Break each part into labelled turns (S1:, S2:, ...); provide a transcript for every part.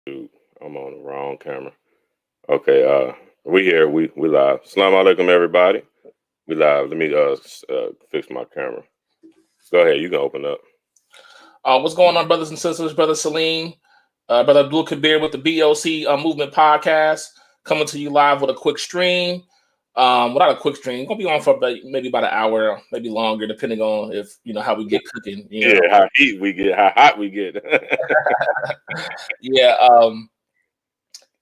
S1: Dude, I'm on the wrong camera. Okay, we here. We live. Assalamu alaikum, everybody. We live. Let me fix my camera. Go ahead. You can open up.
S2: What's going on, brothers and sisters? Brother Salim, Brother Abdul Kabir with the BOC Movement Podcast, coming to you live with a quick stream. Without a quick stream, gonna be on for maybe about an hour, maybe longer, depending on if how we get cooking.
S1: Yeah, how heat we get, how hot we get.
S2: Yeah.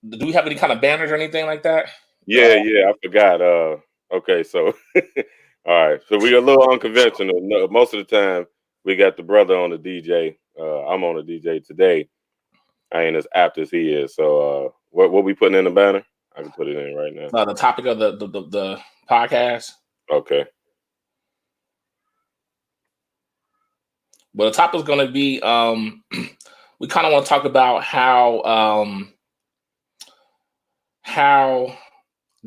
S2: Do we have any kind of banners or anything like that?
S1: Yeah. I forgot. Okay, so all right. So we a little unconventional. No, most of the time we got the brother on the DJ. I'm on the DJ today. I ain't as apt as he is. So what we putting in the banner? I can put it in right now.
S2: The topic of the podcast.
S1: Okay.
S2: Well, the topic is going to be we kind of want to talk about how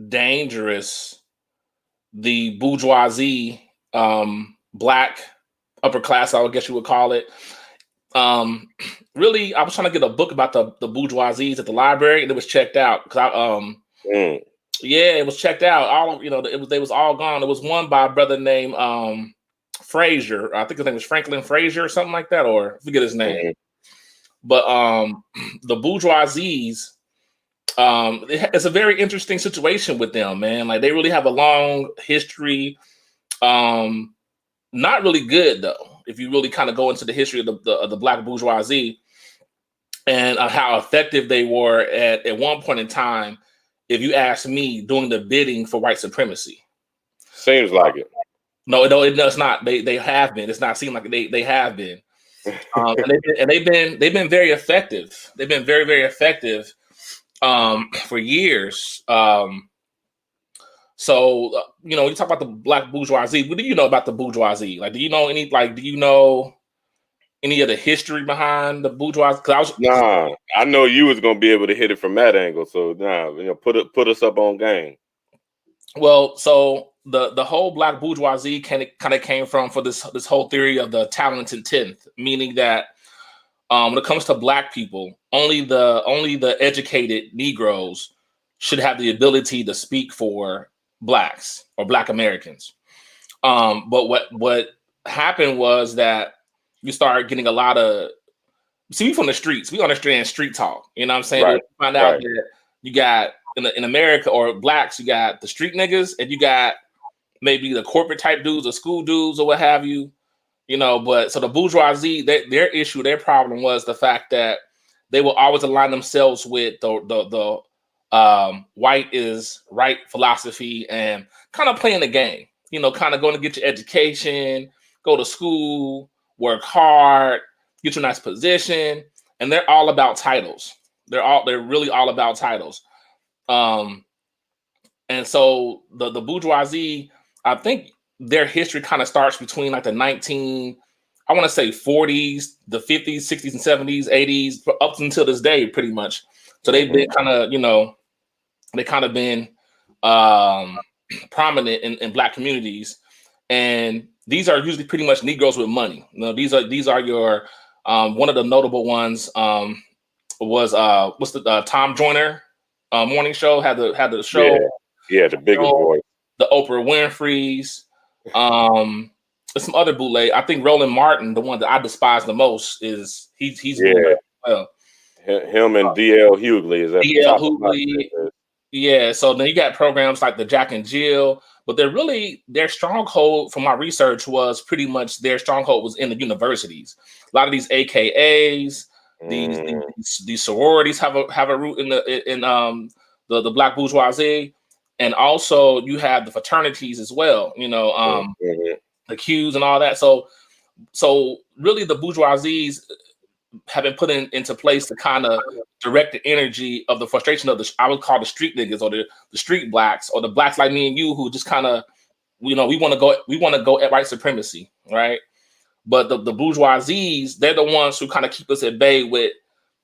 S2: dangerous the bourgeoisie, black upper class, I guess you would call it. Really, I was trying to get a book about the bourgeoisies at the library, and it was checked out because yeah, it was checked out. They was all gone. It was one by a brother named Frazier. I think his name was Franklin Frazier or something like that, or I forget his name. But the bourgeoisies, it's a very interesting situation with them, man. Like, they really have a long history. Not really good though, if you really kind of go into the history of the black bourgeoisie and how effective they were at one point in time. If you ask me, doing the bidding for white supremacy.
S1: Seems like it.
S2: No, it's not. They have been. It's not seem like they have been. And they've been very effective. They've been very, very effective for years. So you talk about the black bourgeoisie. What do you know about the bourgeoisie? Like, do you know any of the history behind the bourgeoisie?
S1: I know you was gonna be able to hit it from that angle. So put us up on game.
S2: Well, so the whole black bourgeoisie kind of came from for this whole theory of the talented tenth, meaning that when it comes to black people, only the educated Negroes should have the ability to speak for blacks or black Americans. But what happened was that you start getting a lot of, we from the streets, we understand street talk. You know what I'm saying?
S1: Right.
S2: We find out that you got in America, or blacks, you got the street niggas, and you got maybe the corporate type dudes or school dudes or what have you. But so the bourgeoisie, their issue, their problem was the fact that they will always align themselves with the white is right philosophy and kind of playing the game. Kind of going to get your education, go to school, work hard, get you a nice position, and they're all about titles. They're really all about titles. And so the bourgeoisie, I think their history kind of starts between like the 40s, the 50s, 60s, and 70s, 80s, up until this day, pretty much. So they've been kind of, they kind of been prominent in black communities, and these are usually pretty much Negroes with money. These are your one of the notable ones was what's the Tom Joyner morning show, had the show.
S1: Yeah, the biggest voice.
S2: The Oprah Winfrey's. There's some other bootleg. I think Roland Martin, the one that I despise the most, he's bootleg as well.
S1: Him and D.L. Hughley is at the top of my list.
S2: Yeah, so then you got programs like the Jack and Jill, but their stronghold from my research was pretty much their stronghold was in the universities. A lot of these AKAs, these sororities have a root in the black bourgeoisie, and also you have the fraternities as well. The Qs and all that. So really, the bourgeoisies have been put into place to kind of direct the energy of the frustration of I would call the street niggas, or the street blacks, or the blacks like me and you, who just kind of, we want to go at white supremacy, right? But the bourgeoisies, they're the ones who kind of keep us at bay with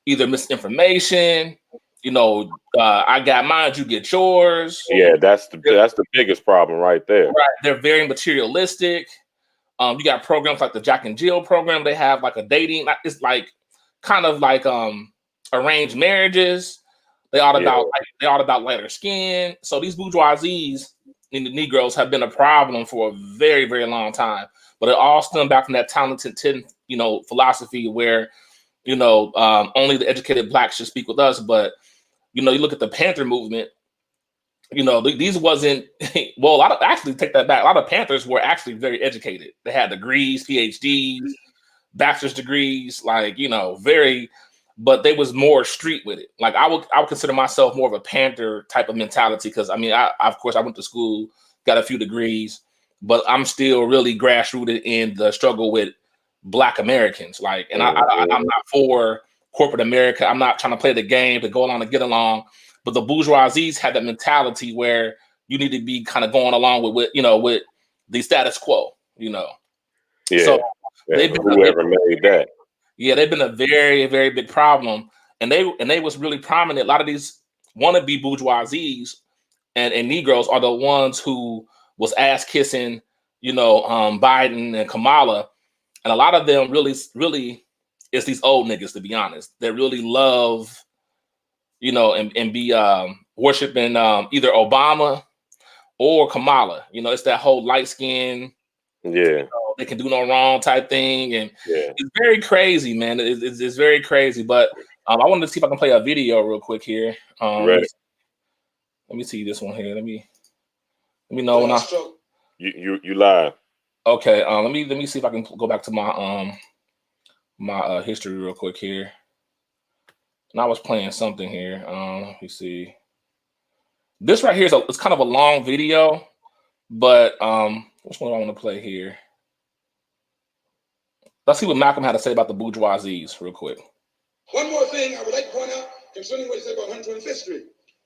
S2: either misinformation. I got mine, you get yours.
S1: Yeah, that's the biggest problem right there.
S2: Right, they're very materialistic. You got programs like the Jack and Jill program. They have like a dating. It's like kind of like arranged marriages. They all about lighter skin. So these bourgeoisies and the Negroes have been a problem for a very, very long time. But it all stemmed back from that talented tin, philosophy where, only the educated blacks should speak with us. But, you look at the Panther movement, these wasn't, well, a lot of, actually take that back. A lot of Panthers were actually very educated. They had degrees, PhDs, bachelor's degrees, very, but they was more street with it. Like I would consider myself more of a Panther type of mentality. Cause I of course I went to school, got a few degrees, but I'm still really grassrooted in the struggle with Black Americans. I'm not for corporate America. I'm not trying to play the game to go along and get along. But the bourgeoisies had that mentality where you need to be kind of going along with the status quo,
S1: Yeah.
S2: So
S1: they've been whoever made that.
S2: Yeah, they've been a very, very big problem. And they was really prominent. A lot of these wannabe bourgeoisies and Negroes are the ones who was ass kissing, Biden and Kamala. And a lot of them really, really is these old niggas, to be honest. They really love, and be worshiping either Obama or Kamala. It's that whole light skin.
S1: Yeah.
S2: They can do no wrong type thing. And
S1: yeah,
S2: it's very crazy, man. It's very crazy. But I wanted to see if I can play a video real quick here.
S1: Right.
S2: Let me see this one here. Let me know when
S1: you live.
S2: Okay. Let me see if I can go back to my my history real quick here. And I was playing something here. Let me see. This right here it's kind of a long video, but which one do I want to play here? Let's see what Malcolm had to say about the bourgeoisies real quick.
S3: One more thing I would like to point out concerning what he said about 125th Street.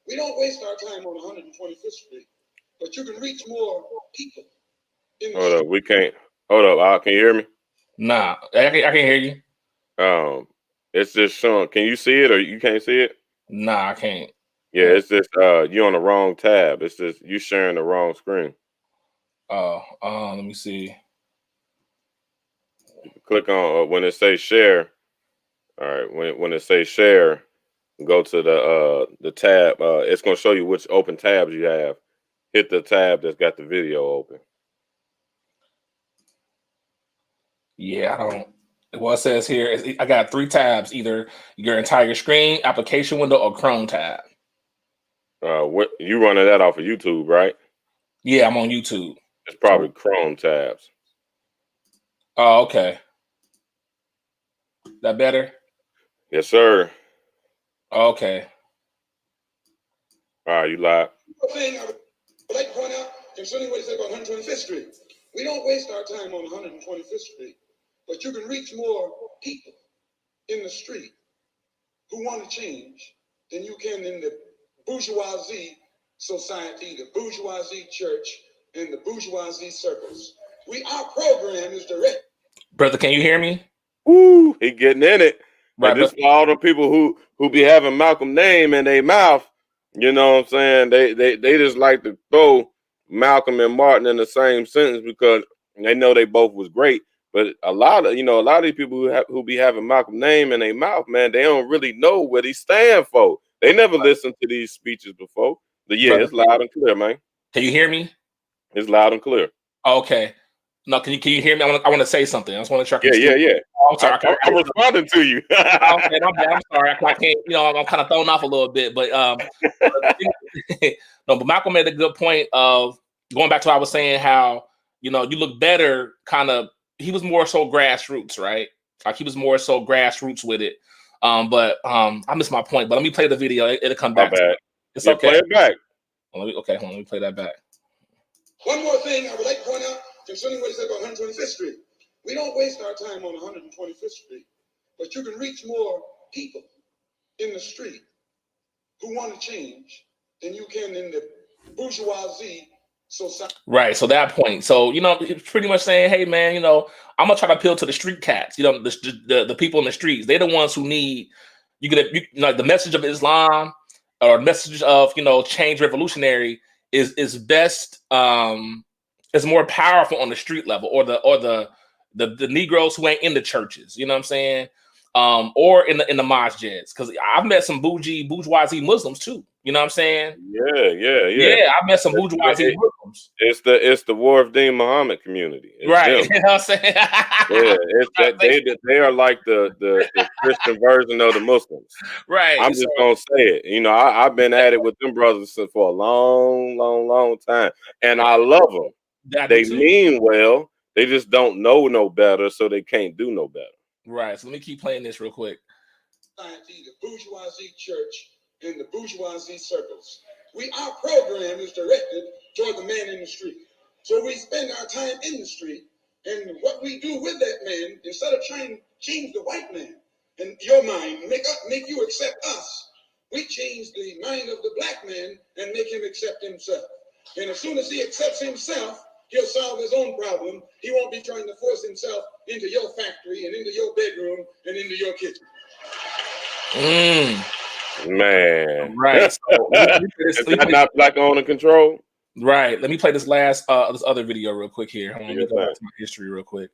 S3: We don't waste our time on 125th Street, but you can reach more people.
S1: Hold up, we can't. Hold up, can you hear me?
S2: Nah, I can hear you.
S1: It's just showing. Can you see it or you can't see it?
S2: Nah, I can't.
S1: Yeah, it's just you on the wrong tab. It's just you sharing the wrong screen.
S2: Oh, let me see.
S1: Click on when it says share. All right, when it says share, go to the tab. It's gonna show you which open tabs you have. Hit the tab that's got the video open.
S2: Yeah, I don't. Well, it says here, I got 3 tabs: either your entire screen, application window, or Chrome tab.
S1: What you running that off of YouTube, right?
S2: Yeah, I'm on YouTube.
S1: It's probably Chrome tabs.
S2: Oh, okay. That better?
S1: Yes, sir.
S2: Okay.
S1: All right, you live.
S3: One thing I would like to point out concerning what he said about 125th Street. We don't waste our time on 125th Street, but you can reach more people in the street who want to change than you can in the bourgeoisie society, the bourgeoisie church, and the bourgeoisie circles. Our program is direct.
S2: Brother, can you hear me?
S1: Woo, he getting in it.
S2: Right,
S1: and this for all the people who be having Malcolm name in their mouth. You know what I'm saying? They just like to throw Malcolm and Martin in the same sentence because they know they both was great. But a lot of these people who be having Malcolm name in their mouth, man, they don't really know what he stand for. They never listened to these speeches before. But yeah,
S2: Brother,
S1: it's loud and clear, man.
S2: Can you hear me?
S1: It's loud and clear.
S2: Okay. No, can you hear me? I want to say something. I just want to try.
S1: Yeah.
S2: Oh, I'm sorry.
S1: I'm responding to you.
S2: Okay, I'm sorry. I can't. I'm kind of thrown off a little bit, but no. But Malcolm made a good point of going back to what I was saying. How you look better. Kind of. He was more so grassroots, right? Like he was more so grassroots with it. But I missed my point. But let me play the video. It'll come back. It's okay.
S1: Play it back.
S2: Hold on, let me play that back.
S3: One more thing I would like to point out concerning what he said about 125th Street. We don't waste our time on 125th Street, but you can reach more people in the street who want to change than you can in the bourgeoisie society.
S2: Right. So that point. So, it's pretty much saying, hey, man, I'm going to try to appeal to the street cats, the people in the streets. They're the ones who need, the message of Islam or message of, change revolutionary is best, is more powerful on the street level or the Negroes who ain't in the churches. You know what I'm saying? or in the masjids, because I've met some bourgeoisie Muslims too. You know what I'm saying?
S1: Yeah.
S2: Yeah, I've met some bourgeoisie Muslims.
S1: It's the War of Deen Muhammad community. It's
S2: Right.
S1: them.
S2: You know what I'm saying?
S1: Yeah, it's that they are like the Christian version of the Muslims.
S2: Right.
S1: I'm just gonna say it. You know, I've been at it with them brothers for a long time, and I love them. They mean well. They just don't know no better, so they can't do no better.
S2: Right. So let me keep playing this real quick.
S3: The bourgeoisie church and the bourgeoisie circles. Our program is directed toward the man in the street. So we spend our time in the street, and what we do with that man, instead of trying to change the white man and your mind, make you accept us, we change the mind of the black man and make him accept himself. And as soon as he accepts himself, he'll solve his own problem. He won't be trying to force himself into your factory and into your bedroom and into your kitchen.
S1: Man,
S2: right. So,
S1: is that not black owned and control?
S2: Right. Let me play this this other video real quick here. Hold on, let me go back to my history real quick.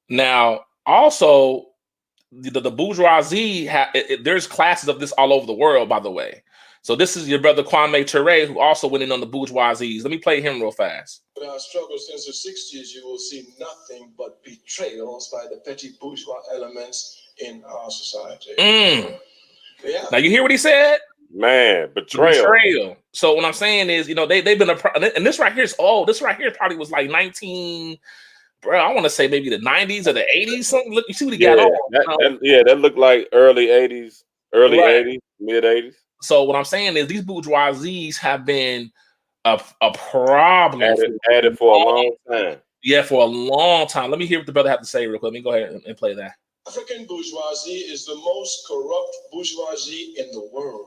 S2: Now, also, the bourgeoisie there's classes of this all over the world, by the way. So this is your brother Kwame Ture, who also went in on the bourgeoisies. Let me play him real fast.
S4: With our struggle since the 60s, you will see nothing but betrayals by the petty bourgeois elements in our society.
S2: Yeah. Now you hear what he said?
S1: Man, betrayal.
S2: So what I'm saying is, you know, they've been and this right here is old. This right here probably was like 19. Bro, I want to say maybe the 90s or the 80s. Something. Look, you see what he got on.
S1: That looked like early 80s, '80s, mid 80s.
S2: So what I'm saying is these bourgeoisies have been a problem.
S1: Added for a long time.
S2: Yeah, for a long time. Let me hear what the brother had to say real quick. Let me go ahead and play that.
S4: African bourgeoisie is the most corrupt bourgeoisie in the world.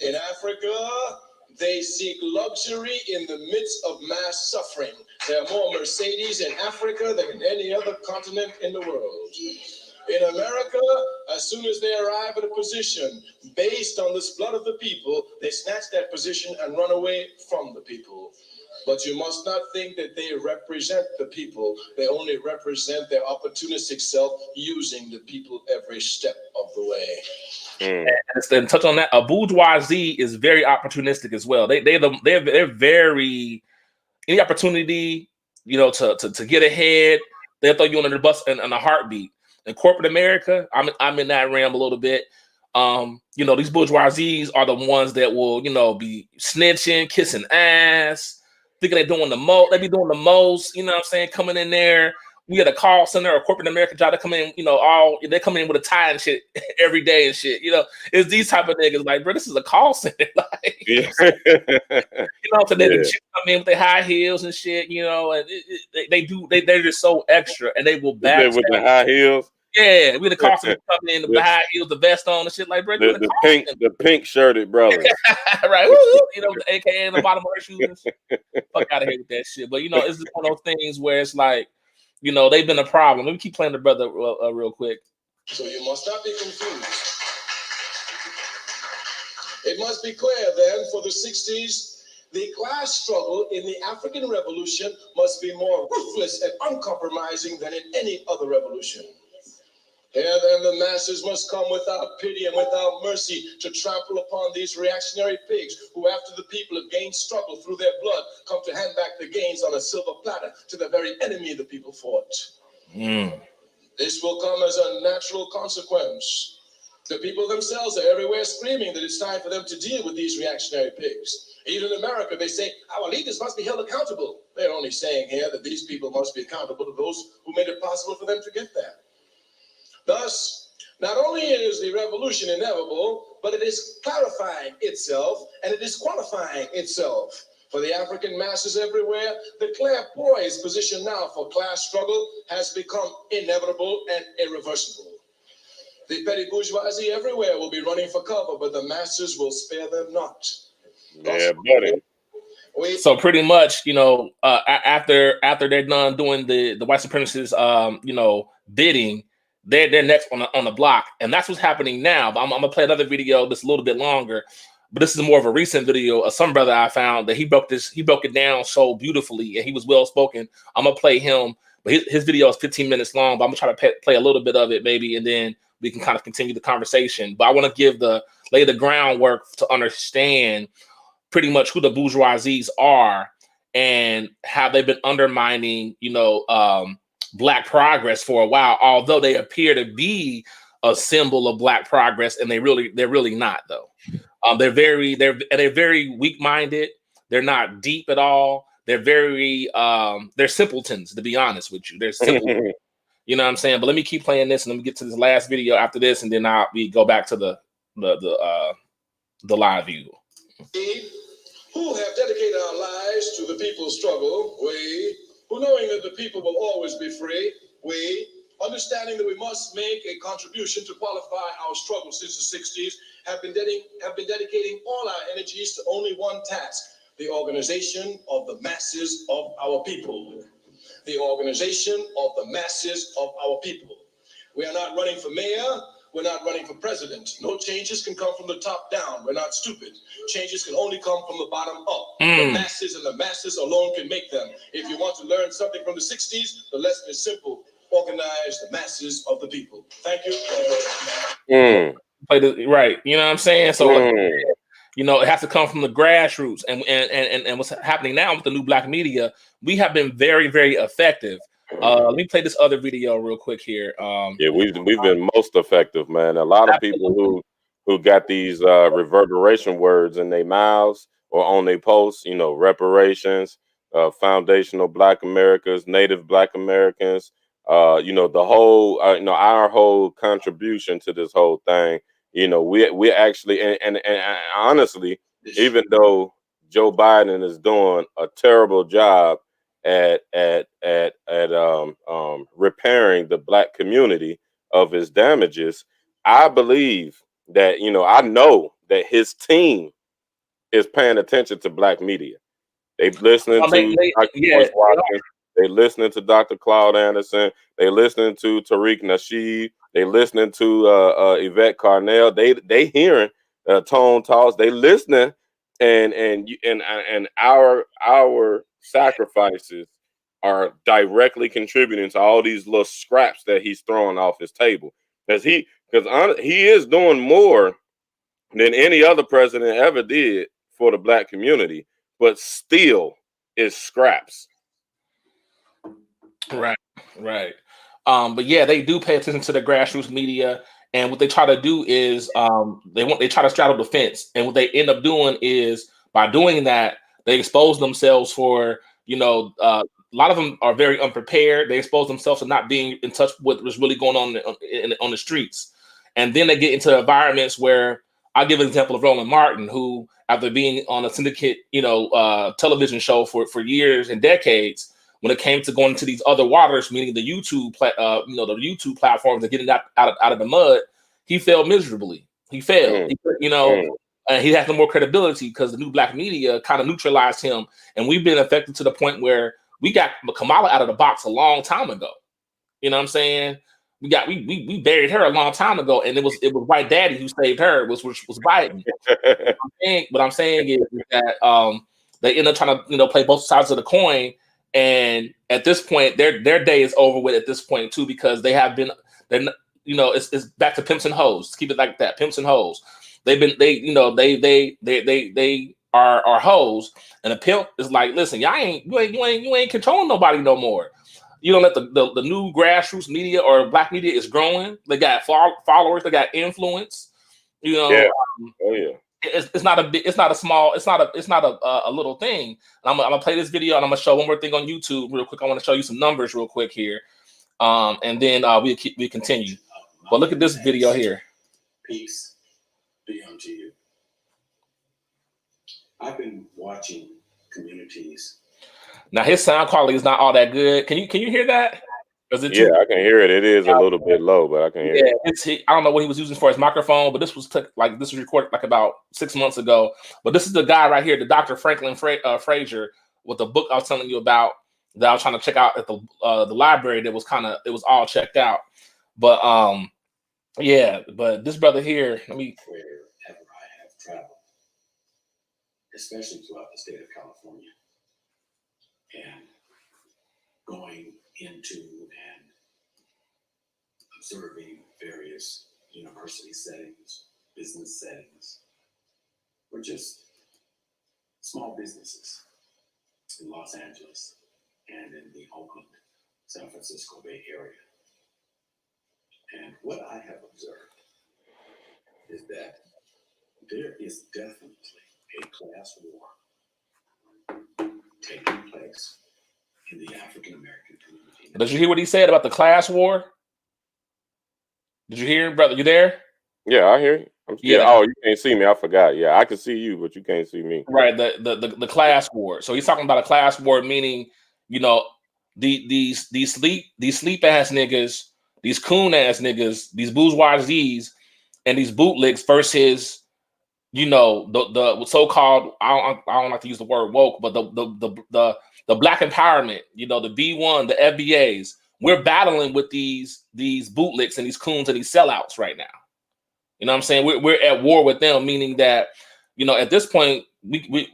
S4: In Africa, they seek luxury in the midst of mass suffering. There are more Mercedes in Africa than in any other continent in the world. In America, as soon as they arrive at a position based on this blood of the people, they snatch that position and run away from the people. But you must not think that they represent the people. They only represent their opportunistic self, using the people every step of the way.
S2: And touch on that, a bourgeoisie is very opportunistic as well. They're very, any opportunity, you know, to get ahead, they'll throw you under the bus in a heartbeat. In corporate America, I'm in that realm a little bit. You know, these bourgeoisies are the ones that will, you know, be snitching, kissing ass, thinking they're doing the most. They be doing the most, you know what I'm saying? Coming in there, we had a call center or corporate America job to come in, you know, they come in with a tie and shit every day and shit. You know, it's these type of niggas like, bro, this is a call center. Like, you know, so they come in with their high heels and shit, you know, and they're just so extra, and they will back
S1: with the high heels.
S2: Yeah, we the call center come in with the high heels, the vest on and shit like, bro.
S1: The pink shirted brothers.
S2: Right. You know, the AKA in the bottom of her shoes. Fuck out of here with that shit. But you know, it's just one of those things where it's like, you know, they've been a problem. Let me keep playing the brother real quick.
S4: So you must not be confused. It must be clear then, for the 60s, the class struggle in the African Revolution must be more ruthless and uncompromising than in any other revolution. Here then the masses must come without pity and without mercy to trample upon these reactionary pigs who, after the people have gained struggle through their blood, come to hand back the gains on a silver platter to the very enemy the people fought. This will come as a natural consequence. The people themselves are everywhere screaming that it's time for them to deal with these reactionary pigs. Even in America, they say, our leaders must be held accountable. They're only saying here that these people must be accountable to those who made it possible for them to get there. Thus, not only is the revolution inevitable, but it is clarifying itself and it is qualifying itself. For the African masses everywhere, the clairvoyant position now for class struggle has become inevitable and irreversible. The petty bourgeoisie everywhere will be running for cover, but the masses will spare them not.
S1: Yeah, buddy.
S2: So pretty much, you know, after they're done doing the white supremacists, you know, bidding, they're next on the block, and that's what's happening now. But I'm gonna play another video that's a little bit longer, but this is more of a recent video of some brother I found that he broke it down so beautifully, and he was well spoken. I'm gonna play him But his video is 15 minutes long, but I'm gonna try to play a little bit of it maybe, and then we can kind of continue the conversation. But I want to lay the groundwork to understand pretty much who the bourgeoisies are and how they've been undermining, Black progress for a while, although they appear to be a symbol of Black progress, and they're really not though. They're very weak-minded. They're not deep at all. They're they're simpletons, to be honest with you. They're simple. You know what I'm saying? But let me keep playing this, and let me get to this last video after this, and then we go back to the live view.
S4: Who have dedicated our lives to the people's struggle, we, who knowing that the people will always be free, we, understanding that we must make a contribution to qualify our struggle since the 60s, have been dedicating all our energies to only one task, the organization of the masses of our people. The organization of the masses of our people. We are not running for mayor. We're not running for president. No changes can come from the top down. We're not stupid. Changes can only come from the bottom up. The masses and the masses alone can make them. If you want to learn something from the 60s, the lesson is simple. Organize the masses of the people. Thank you.
S2: Right. You know what I'm saying? So, it has to come from the grassroots. And what's happening now with the new Black media, we have been very, very effective. Let me play this other video real quick here.
S1: We've been most effective, man. A lot of people who got these reverberation words in their mouths or on their posts, reparations, foundational Black Americans, Native Black Americans, the whole, our whole contribution to this whole thing. We actually, and honestly, even though Joe Biden is doing a terrible job at repairing the Black community of his damages, I believe that, I know that his team is paying attention to Black media. They listening to Dr. Watson. They listening to Dr. Claude Anderson. They listening to Tariq Nasheed. They listening to Yvette Carnell. They hearing tone talks. They listening, and our sacrifices are directly contributing to all these little scraps that he's throwing off his table. Because he is doing more than any other president ever did for the Black community, but still is scraps.
S2: Right. But yeah, they do pay attention to the grassroots media, and what they try to do is they try to straddle the fence, and what they end up doing is by doing that they expose themselves for a lot of them are very unprepared. They expose themselves to not being in touch with what's really going on the streets, and then they get into environments where I'll give an example of Roland Martin, who after being on a syndicate television show for years and decades. When it came to going into these other waters, meaning the YouTube, the YouTube platforms and getting out of the mud, he failed miserably. He failed, and he has no more credibility because the new Black media kind of neutralized him, and we've been affected to the point where we got Kamala out of the box a long time ago. You know what I'm saying? We buried her a long time ago, and it was White Daddy who saved her, which was Biden. What I'm saying is that they end up trying to play both sides of the coin. And at this point, their day is over with at this point too, because it's back to pimps and hoes. Keep it like that, pimps and hoes. They are hoes, and a pimp is like, listen, you ain't controlling nobody no more. You don't let the new grassroots media or Black media is growing. They got followers, they got influence. It's not a little thing. And I'm gonna play this video and I'm gonna show one more thing on YouTube real quick. I want to show you some numbers real quick here, and then we continue. But look at this video here.
S5: Peace be unto you. I've been watching communities.
S2: Now his sound quality is not all that good. Can you hear that?
S1: I can hear it. It is a little bit low, but I can hear it.
S2: I don't know what he was using for his microphone, but this was recorded like about 6 months ago. But this is the guy right here, the Dr. Franklin Frazier, with the book I was telling you about that I was trying to check out at the library. It was all checked out. But but this brother here,
S5: wherever I have traveled, especially throughout the state of California, and going into and observing various university settings, business settings, or just small businesses in Los Angeles and in the Oakland, San Francisco Bay Area. And what I have observed is that there is definitely a class war taking place in the African American community.
S2: Did you hear what he said about the class war? Did you hear him, brother? You there?
S1: Yeah, I hear you. I'm still.
S2: Yeah.
S1: Oh, you can't see me. I forgot. Yeah, I can see you, but you can't see me.
S2: Right, the class war. So he's talking about a class war, meaning, you know, these sleep ass niggas, these coon ass niggas, these bourgeoisies, and these bootlicks versus, you know, the so-called, I don't like to use the word woke, but the black empowerment, you know, the B1, the FBAs. We're battling with these bootlicks and these coons and these sellouts right now. You know what I'm saying? We're at war with them, meaning that, you know, at this point, we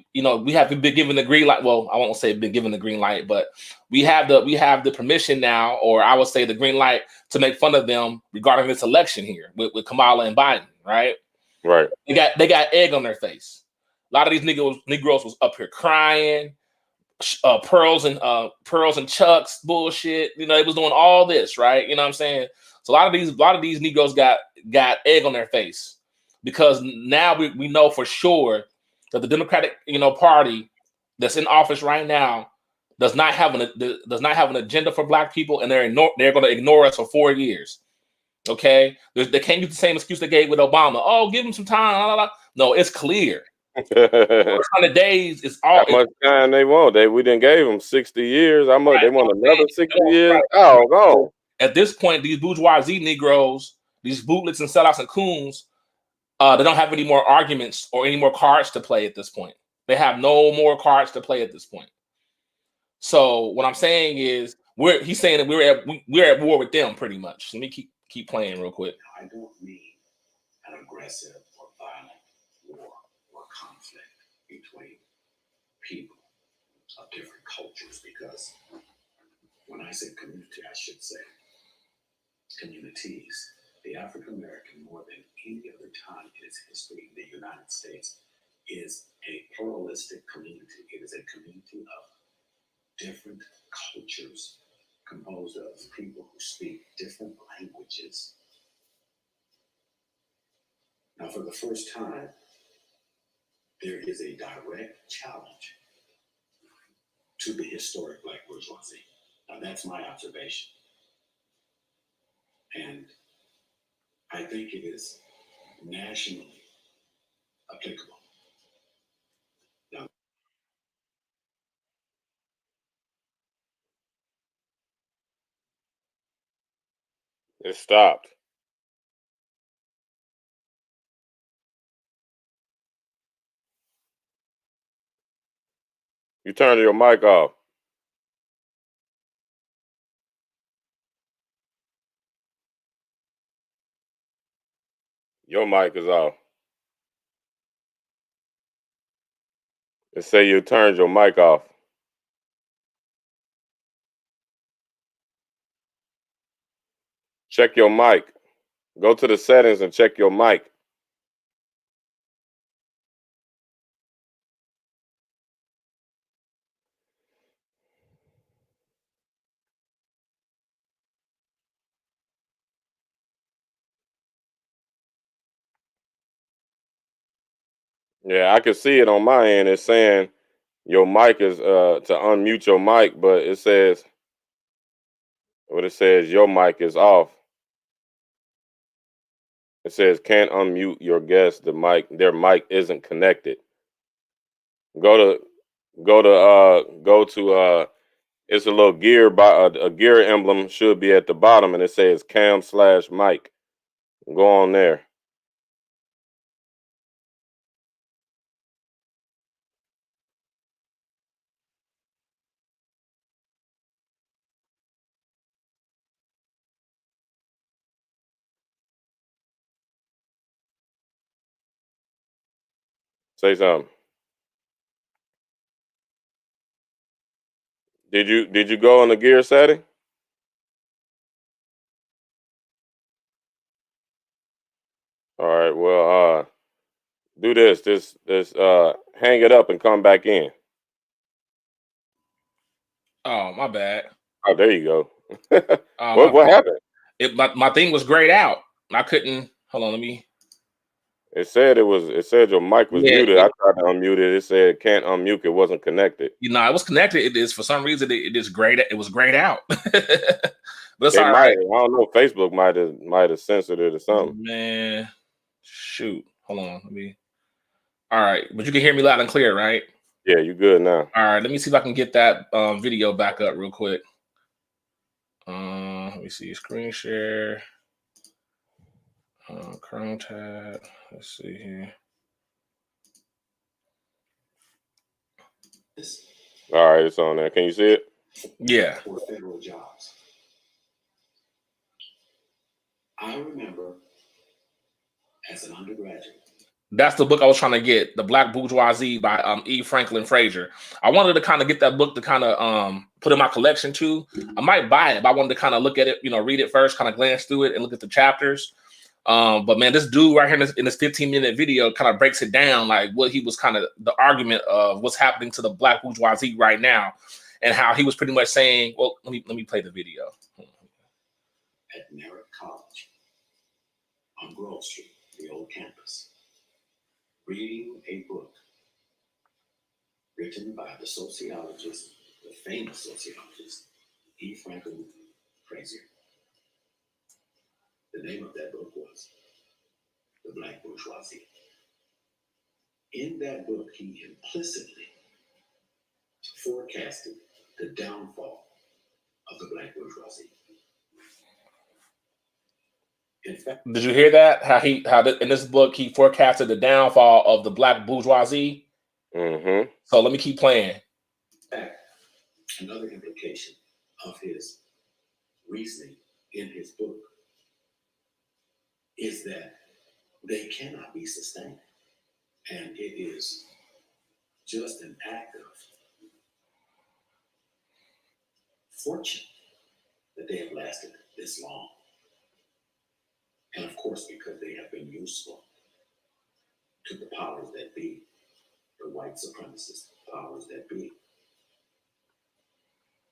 S2: have been given the green light. Well, I won't say been given the green light, but we have the permission now, or I would say the green light to make fun of them regarding this election here with Kamala and Biden, right?
S1: Right.
S2: They got egg on their face. A lot of these Negroes was up here crying, pearls and chucks bullshit. You know, they was doing all this, right? You know what I'm saying? So a lot of these Negroes got egg on their face because now we know for sure that the Democratic, you know, Party that's in office right now does not have an agenda for Black people, and they're going to ignore us for 4 years. Okay, they can't use the same excuse they gave with Obama. Oh, give them some time. Blah, blah, blah. No, it's clear. 100 days is all.
S1: How much time they want? We didn't gave them 60 years. How much
S2: Right,
S1: they want another 60 years?
S2: right.
S1: Oh, go.
S2: At this point, these bourgeoisie Negroes, these bootlegs and sellouts and coons, they don't have any more arguments or any more cards to play at this point. They have no more cards to play at this point. So what I'm saying is, he's saying that we're at war with them pretty much. Let me keep playing real quick.
S5: I don't mean an aggressive or violent war or conflict between people of different cultures, because when I say community, I should say communities. The African American, more than any other time in its history in the United States, is a pluralistic community. It is a community of different cultures composed of people who speak different languages. Now, for the first time, there is a direct challenge to the historic Black bourgeoisie. Now, that's my observation. And I think it is nationally applicable. Now,
S1: It stopped. You turned your mic off. Your mic is off. It say you turned your mic off. Check your mic. Go to the settings and check your mic. Yeah, I can see it on my end. It's saying your mic is to unmute your mic, but it says your mic is off. It says can't unmute your guest. Their mic isn't connected. Go to it's a little gear a gear emblem should be at the bottom, and it says cam/mic. Go on there. Say something. Did you go on the gear setting? All right. Well, do this. Hang it up and come back in.
S2: Oh, my bad.
S1: Oh, there you go.
S2: Oh,
S1: what
S2: my bad.
S1: happened?
S2: My thing was grayed out. I couldn't. Hold on, let me.
S1: It said your mic was
S2: Yeah,
S1: muted. I tried to unmute it. It said can't unmute. It wasn't connected.
S2: it was connected. It is for some reason it is grayed. It was grayed out. But it's
S1: It
S2: all
S1: might.
S2: right,
S1: I don't know. Facebook might have censored it or something.
S2: man. Shoot, hold on. Let me. All right, but you can hear me loud and clear, right?
S1: Yeah, you good now.
S2: All right, let me see if I can get that video back up real quick. Let me see. Screen share. Chrome tab. Let's see here.
S1: All right, it's on there. Can you see it?
S2: Yeah.
S5: For federal jobs. I remember as an undergraduate.
S2: That's the book I was trying to get, The Black Bourgeoisie by E. Franklin Frazier. I wanted to kind of get that book to kind of put in my collection too. I might buy it, but I wanted to kind of look at it, read it first, kind of glance through it and look at the chapters. But man, this dude right here in this 15-minute video kind of breaks it down, like what he was kind of the argument of what's happening to the Black bourgeoisie right now, and how he was pretty much saying, well, let me play the video.
S5: At Merritt College on Grove Street, the old campus, reading a book written by the sociologist, the famous sociologist, E. Franklin Frazier. The name of that book was The Black Bourgeoisie. In that book, he implicitly forecasted the downfall of the Black bourgeoisie. In fact,
S2: Did you hear that? How in this book he forecasted the downfall of the Black bourgeoisie.
S1: Mm-hmm.
S2: So let me keep playing.
S5: In fact, another implication of his reasoning in his book is that they cannot be sustained. And it is just an act of fortune that they have lasted this long. And of course, because they have been useful to the powers that be, the white supremacist powers that be.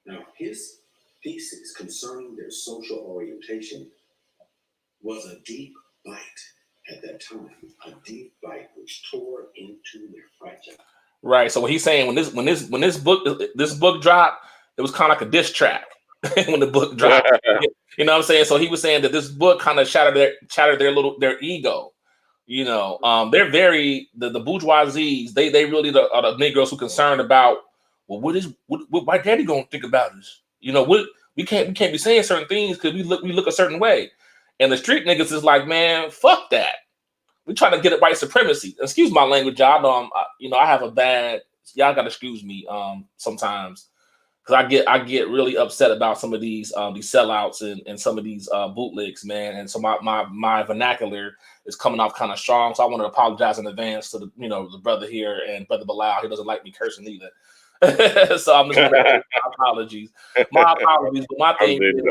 S5: Now, his thesis concerning their social orientation was a deep bite at that time, a deep bite which tore into their fragile.
S2: Right. So what he's saying, when this book dropped, it was kind of like a diss track when the book dropped. You know what I'm saying? So he was saying that this book kind of shattered their ego. They're very the bourgeoisies. They really are the Negroes who concerned about, well, what my daddy gonna think about us? What we can't be saying certain things because we look a certain way. And the street niggas is like, man, fuck that. We trying to get it white supremacy. Excuse my language, y'all. Know I have a bad. Y'all gotta excuse me sometimes because I get really upset about some of these sellouts and some of these bootlegs, man. And so my vernacular is coming off kind of strong. So I want to apologize in advance to the brother here and brother Bilal. He doesn't like me cursing either. So I'm just gonna my apologies. My apologies. But my thing is,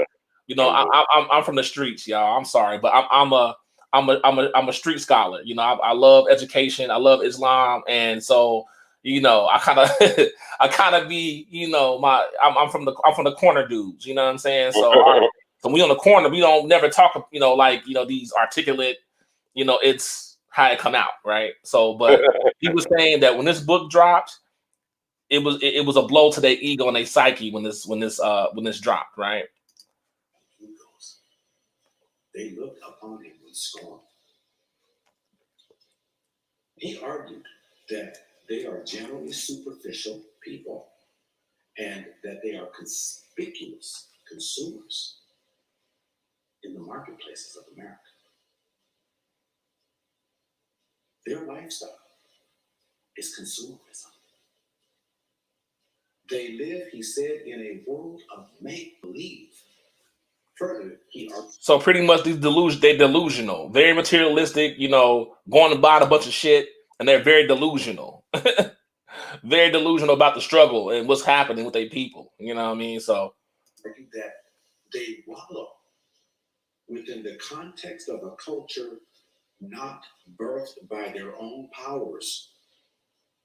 S2: I'm from the streets, y'all. I'm sorry, but I'm a street scholar. I love education. I love Islam, and so I kind of be I'm from the corner dudes. You know what I'm saying? So we on the corner. We don't never talk. These articulate. It's how it come out, right? So, but he was saying that when this book dropped, it was a blow to their ego and their psyche when this dropped, right?
S5: They looked upon him with scorn. He argued that they are generally superficial people and that they are conspicuous consumers in the marketplaces of America. Their lifestyle is consumerism. They live, he said, in a world of make-believe. Further,
S2: so pretty much they're delusional, very materialistic, going to buy a bunch of shit, and they're very delusional. very delusional about the struggle and what's happening with their people. You know what I mean? So
S5: that they wallow within the context of a culture not birthed by their own powers,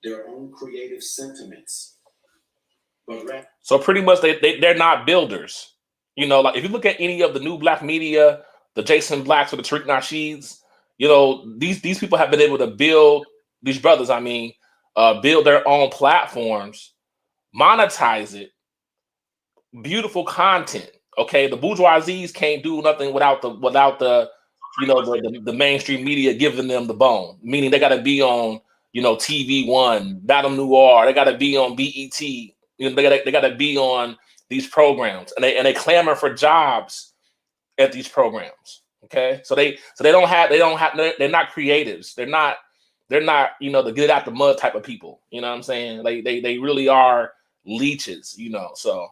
S5: their own creative sentiments. But
S2: so pretty much they're not builders. You know, like if you look at any of the new black media, the Jason Blacks or the Tariq Nasheeds, you know, these people have been able to build, these brothers, I mean, build their own platforms, monetize it, beautiful content. Okay, the bourgeoisies can't do nothing without the you know the mainstream media giving them the bone. Meaning they got to be on, you know, TV One, Madame Noir. They got to be on BET. You know, they got to be on these programs, and they clamor for jobs at these programs. Okay, so they don't have they're not creatives. They're not you know the get out the mud type of people. You know what I'm saying? They really are leeches. You know, so.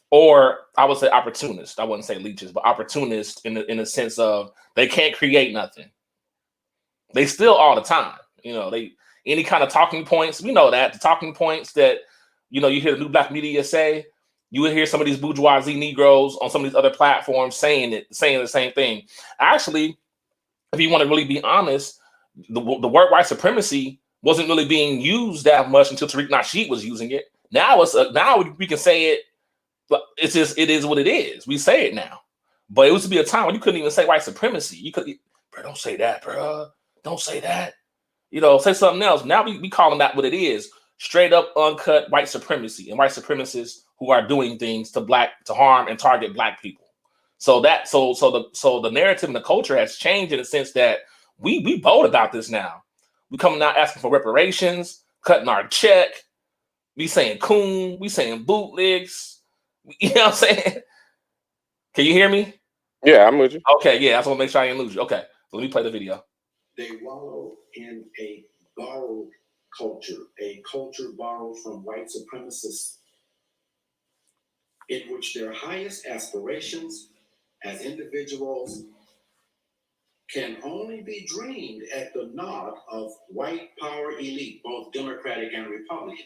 S2: Or I would say opportunists. I wouldn't say leeches, but opportunists in the sense of they can't create nothing. They steal all the time. You know, they any kind of talking points. We know that the talking points that you know you hear the new black media say. You would hear some of these bourgeoisie Negroes on some of these other platforms saying the same thing. Actually, if you want to really be honest, the word white supremacy wasn't really being used that much until Tariq Nasheed was using it. Now now we can say it. But it's just it is what it is. We say it now, but it used to be a time when you couldn't even say white supremacy. You could, bro, don't say that, bro. Don't say that. You know, say something else. Now we calling that what it is: straight up, uncut white supremacy and white supremacists who are doing things to harm and target black people. So the narrative and the culture has changed in the sense that we bold about this now. We coming out asking for reparations, cutting our check. We saying coon. We saying bootlegs. You know what I'm saying? Can you hear me?
S1: Yeah, I'm with you.
S2: Okay, yeah, I just want to make sure I didn't lose you. Okay, so let me play the video.
S5: They wallow in a borrowed culture, a culture borrowed from white supremacists, in which their highest aspirations as individuals can only be dreamed at the nod of white power elite, both Democratic and Republican.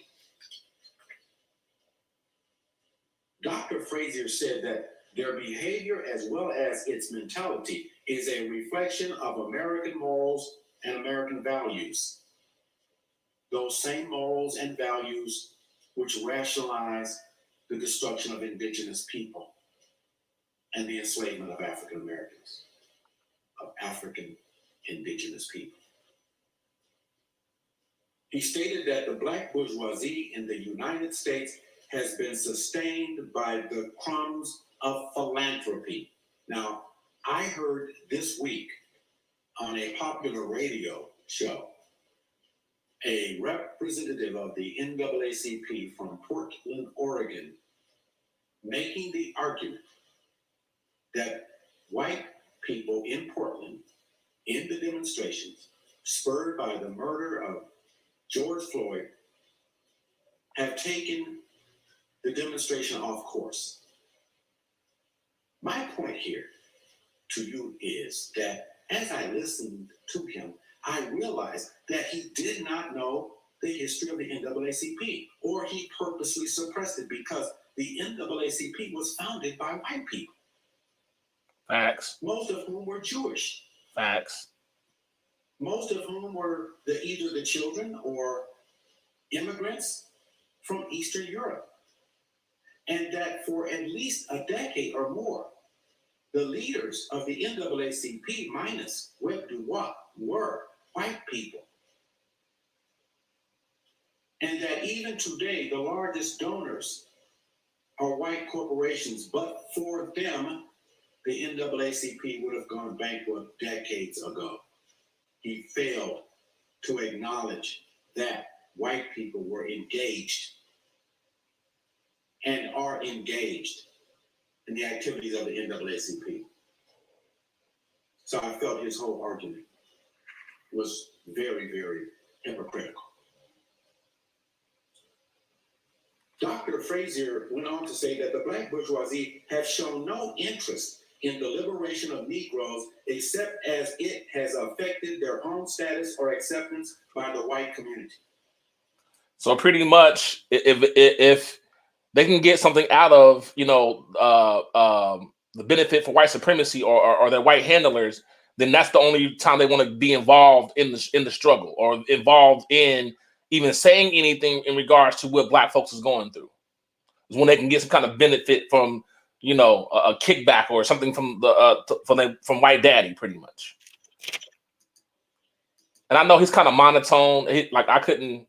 S5: Dr. Frazier said that their behavior as well as its mentality is a reflection of American morals and American values. Those same morals and values which rationalize the destruction of indigenous people and the enslavement of African Americans, of African indigenous people. He stated that the black bourgeoisie in the United States has been sustained by the crumbs of philanthropy. Now, I heard this week on a popular radio show a representative of the NAACP from Portland, Oregon, making the argument that white people in Portland, in the demonstrations spurred by the murder of George Floyd, have taken the demonstration off course. My point here to you is that as I listened to him, I realized that he did not know the history of the NAACP, or he purposely suppressed it because the NAACP was founded by white people.
S2: Facts.
S5: Most of whom were Jewish.
S2: Facts.
S5: Most of whom were either the children or immigrants from Eastern Europe. And that for at least a decade or more, the leaders of the NAACP, minus Webb Dubois, were white people. And that even today, the largest donors are white corporations, but for them, the NAACP would have gone bankrupt decades ago. He failed to acknowledge that white people were engaged and are engaged in the activities of the NAACP. So I felt his whole argument was very, very hypocritical. Dr. Frazier went on to say that the black bourgeoisie have shown no interest in the liberation of Negroes except as it has affected their own status or acceptance by the white community.
S2: So pretty much, if they can get something out of the benefit for white supremacy or their white handlers, then that's the only time they want to be involved in the struggle or involved in even saying anything in regards to what Black folks is going through. Is when they can get some kind of benefit from a kickback or something from from white daddy, pretty much. And I know he's kind of monotone. Like I couldn't.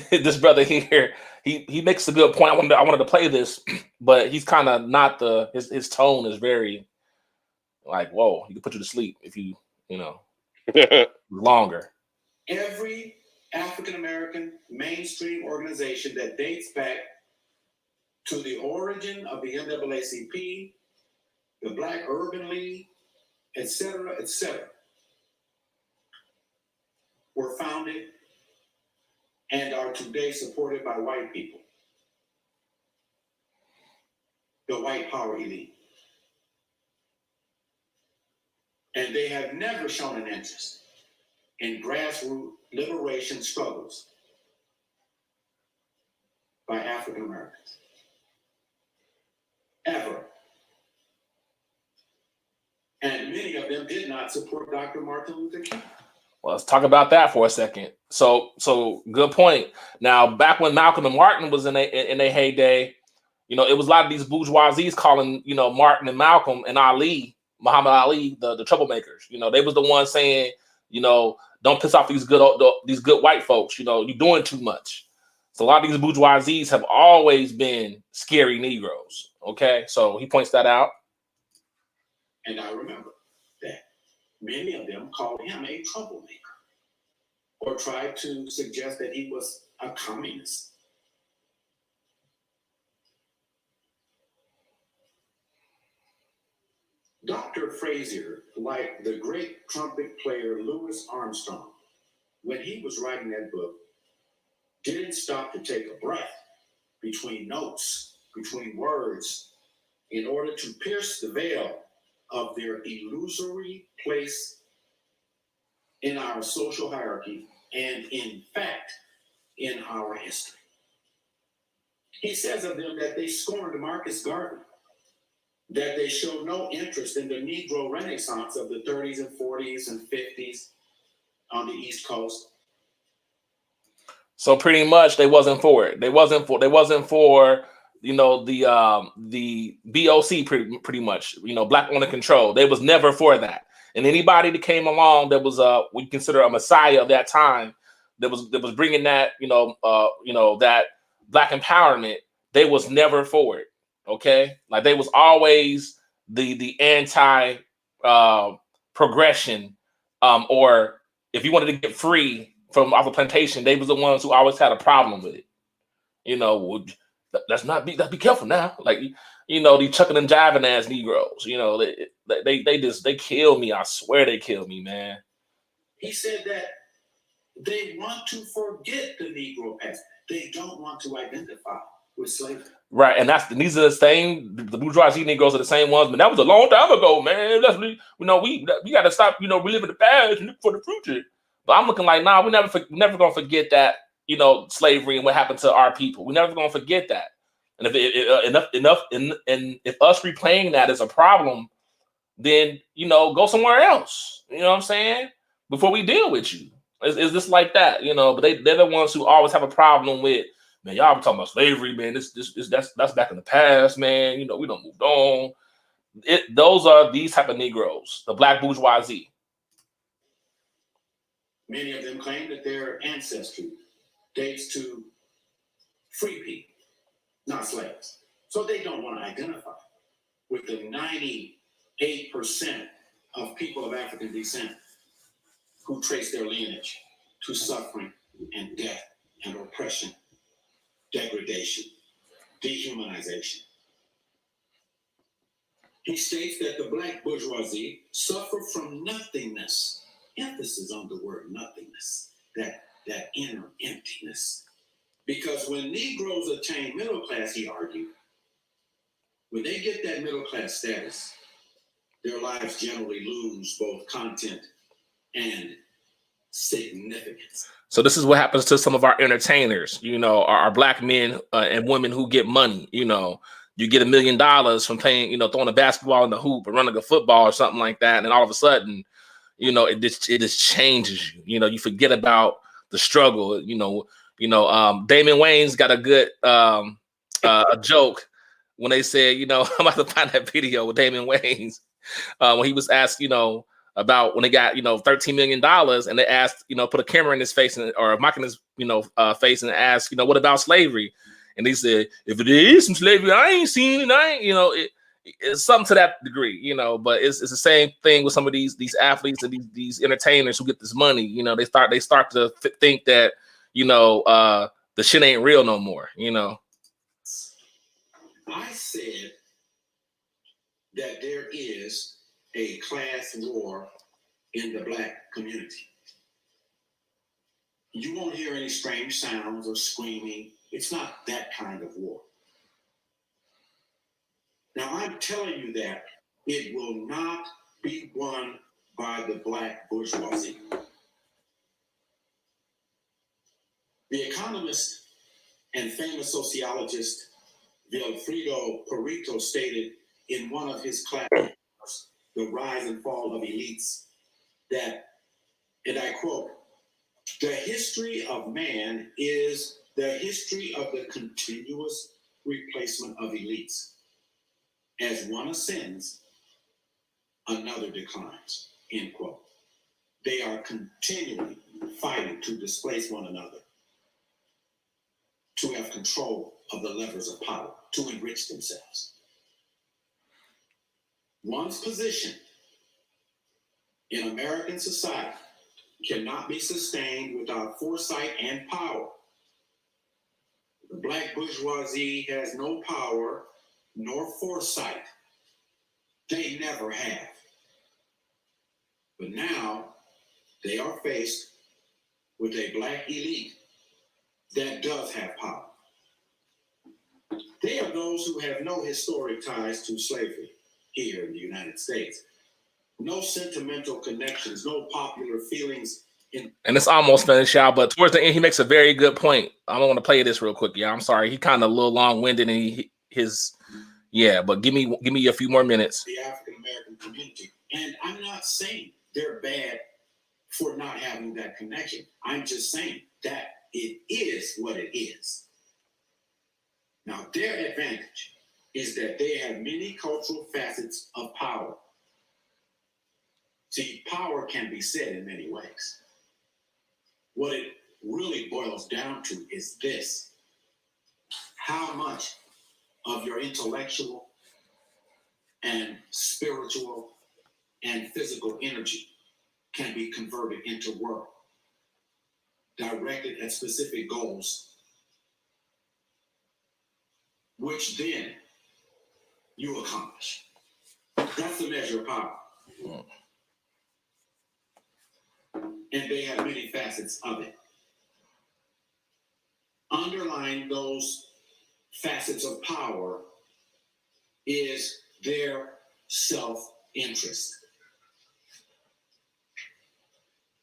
S2: This brother here, he makes a good point. I wanted to play this, but he's kind of not his tone is very like, whoa, he can put you to sleep if you longer.
S5: Every African American mainstream organization that dates back to the origin of the NAACP, the Black Urban League, etc., were founded and are today supported by white people, the white power elite. And they have never shown an interest in grassroots liberation struggles by African Americans. Ever. And many of them did not support Dr. Martin Luther King.
S2: Well, let's talk about that for a second. So good point. Now, back when Malcolm and Martin was in their heyday, it was a lot of these bourgeoisies calling, Martin and Malcolm and Ali, Muhammad Ali, the troublemakers. They was the ones saying, don't piss off these good white folks. You're doing too much. So a lot of these bourgeoisies have always been scary Negroes. Okay, so he points that out.
S5: And I remember that many of them called him a troublemaker or tried to suggest that he was a communist. Dr. Frazier, like the great trumpet player Louis Armstrong, when he was writing that book, didn't stop to take a breath between notes, between words, in order to pierce the veil of their illusory place in our social hierarchy and, in fact, in our history. He says of them that they scorned Marcus Garvey, that they show no interest in the Negro Renaissance of the 30s and 40s and 50s on the East Coast.
S2: So pretty much they wasn't for it. They wasn't for the BOC pretty much, Black Owner Control. They was never for that. And anybody that came along that was we consider a messiah of that time, that was bringing that that Black empowerment, they was never for it. Okay, like they was always the anti progression, or if you wanted to get free from off the plantation, they was the ones who always had a problem with it. Let's be careful now. Like, these chucking and jiving ass Negroes, they kill me. I swear they kill me, man.
S5: He said that they want to forget the Negro past. They don't want to identify with slavery.
S2: Right, and these are the same. The bourgeoisie Negroes are the same ones, but that was a long time ago, man. We got to stop, reliving the past and look for the future. But I'm looking like, nah, we're never gonna forget that, slavery and what happened to our people. We're never gonna forget that. And if us replaying that is a problem, then go somewhere else. You know what I'm saying? Before we deal with you, is this like that? But they're the ones who always have a problem with, man, y'all been talking about slavery, man. That's back in the past, man. We don't moved on. Those are these type of Negroes, the Black bourgeoisie.
S5: Many of them claim that their ancestry dates to free people, not slaves. So they don't want to identify with the 98% of people of African descent who trace their lineage to suffering and death and oppression, degradation, dehumanization. He states that the Black bourgeoisie suffer from nothingness. Emphasis on the word nothingness, that inner emptiness. Because when Negroes attain middle class, he argued, when they get that middle class status, their lives generally lose both content and significance.
S2: So this is what happens to some of our entertainers, you know, our black men and women who get money. You know, you get $1 million from playing, you know, throwing a basketball in the hoop or running a football or something like that, and all of a sudden, you know, it just changes you. You know, you forget about the struggle. Damon Wayans got a good a joke when they said, you know, I'm about to find that video with Damon Wayans when he was asked, you know, about when they got, you know, $13 million, and they asked, you know, put a camera in his face or a mic in his, you know, face and asked, you know, what about slavery? And he said, if it is some slavery, I ain't seen it. I ain't, you know, it's something to that degree, you know. But it's the same thing with some of these athletes and these entertainers who get this money. You know, they start to think that, you know, the shit ain't real no more. You know.
S5: I said that there is a class war in the black community. You won't hear any strange sounds or screaming. It's not that kind of war. Now, I'm telling you that it will not be won by the black bourgeoisie. The economist and famous sociologist Vilfredo Pareto stated in one of his classes, The Rise and Fall of Elites, that, and I quote, "The history of man is the history of the continuous replacement of elites. As one ascends, another declines," end quote. They are continually fighting to displace one another, to have control of the levers of power, to enrich themselves. One's position in American society cannot be sustained without foresight and power. The black bourgeoisie has no power nor foresight. They never have. But now they are faced with a black elite that does have power. They are those who have no historic ties to slavery here in the United States. No sentimental connections, no popular feelings.
S2: And it's almost finished, y'all. But towards the end, he makes a very good point. I want to play this real quick, y'all. I'm sorry, he kind of a little long-winded, and but give me a few more minutes.
S5: The African American community, and I'm not saying they're bad for not having that connection. I'm just saying that it is what it is. Now, their advantage is that they have many cultural facets of power. See, power can be said in many ways. What it really boils down to is this: how much of your intellectual and spiritual and physical energy can be converted into work directed at specific goals, which then you accomplish. That's the measure of power. And they have many facets of it. Underlying those facets of power is their self-interest.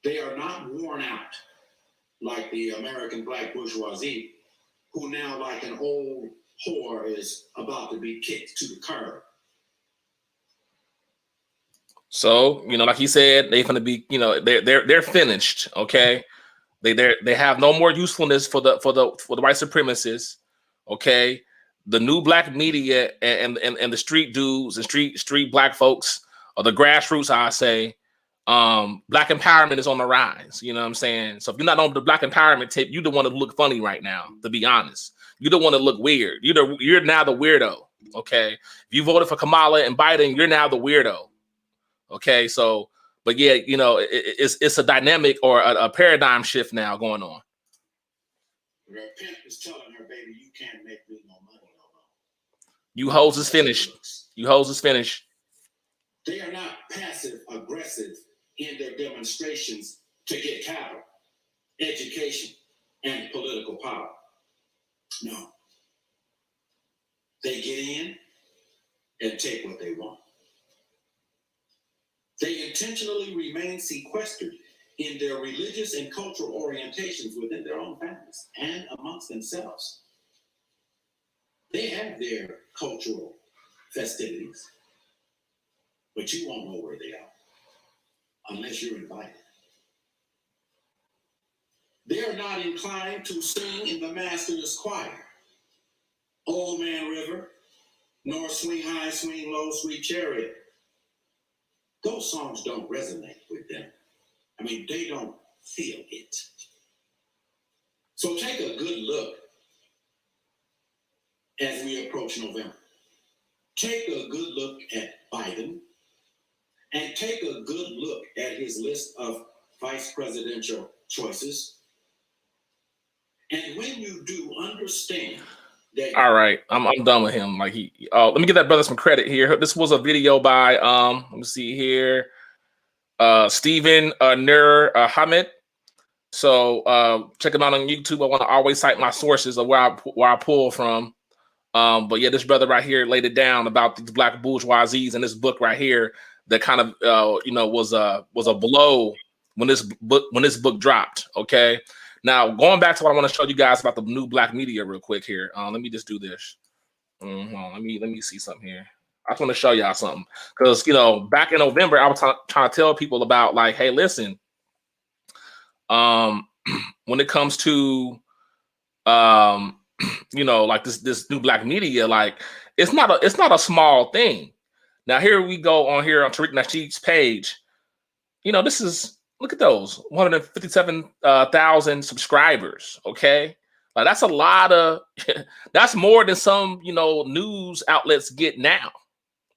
S5: They are not worn out like the American black bourgeoisie, who now, like an old whore, is about to be kicked to the curb.
S2: So, you know, like he said, they're gonna be, you know, they're finished. Okay, they have no more usefulness for the white supremacists. Okay, the new black media and the street dudes and street black folks, or the grassroots, I say, black empowerment is on the rise. You know what I'm saying? So if you're not on the black empowerment tip, you don't want to look funny right now. To be honest, you don't want to look weird. You're now the weirdo. Okay, if you voted for Kamala and Biden, you're now the weirdo. Okay, so, but yeah, you know, it's a dynamic or a paradigm shift now going on.
S5: Her pimp is telling her, baby, you can't make me no money no more.
S2: You hoes is finished. You hoes is finished.
S5: They are not passive aggressive in their demonstrations to get capital, education, and political power. No. They get in and take what they want. They intentionally remain sequestered in their religious and cultural orientations within their own families and amongst themselves. They have their cultural festivities, but you won't know where they are unless you're invited. They are not inclined to sing in the master's choir, Old Man River, nor Swing High, Swing Low, Sweet Chariot. Those songs don't resonate with them. I mean, they don't feel it. So take a good look as we approach November. Take a good look at Biden and take a good look at his list of vice presidential choices. And when you do, understand that.
S2: All right, I'm done with him. Like let me give that brother some credit here. This was a video by let me see here, Stephen Nur Hamid. So check him out on YouTube. I want to always cite my sources of where I pull from. But yeah, this brother right here laid it down about these black bourgeoisies in this book right here that kind of was a blow when this book dropped. Okay. Now going back to what I want to show you guys about the new black media real quick here. Let me just do this. Let me see something here. I just want to show y'all something because back in November I was trying to tell people about like, hey, listen, when it comes to like this new black media, like it's not a small thing. Now here we go on here on Tariq Nasheed's page. This is, look at those 157,000 subscribers. Okay, like that's a lot of that's more than some news outlets get now.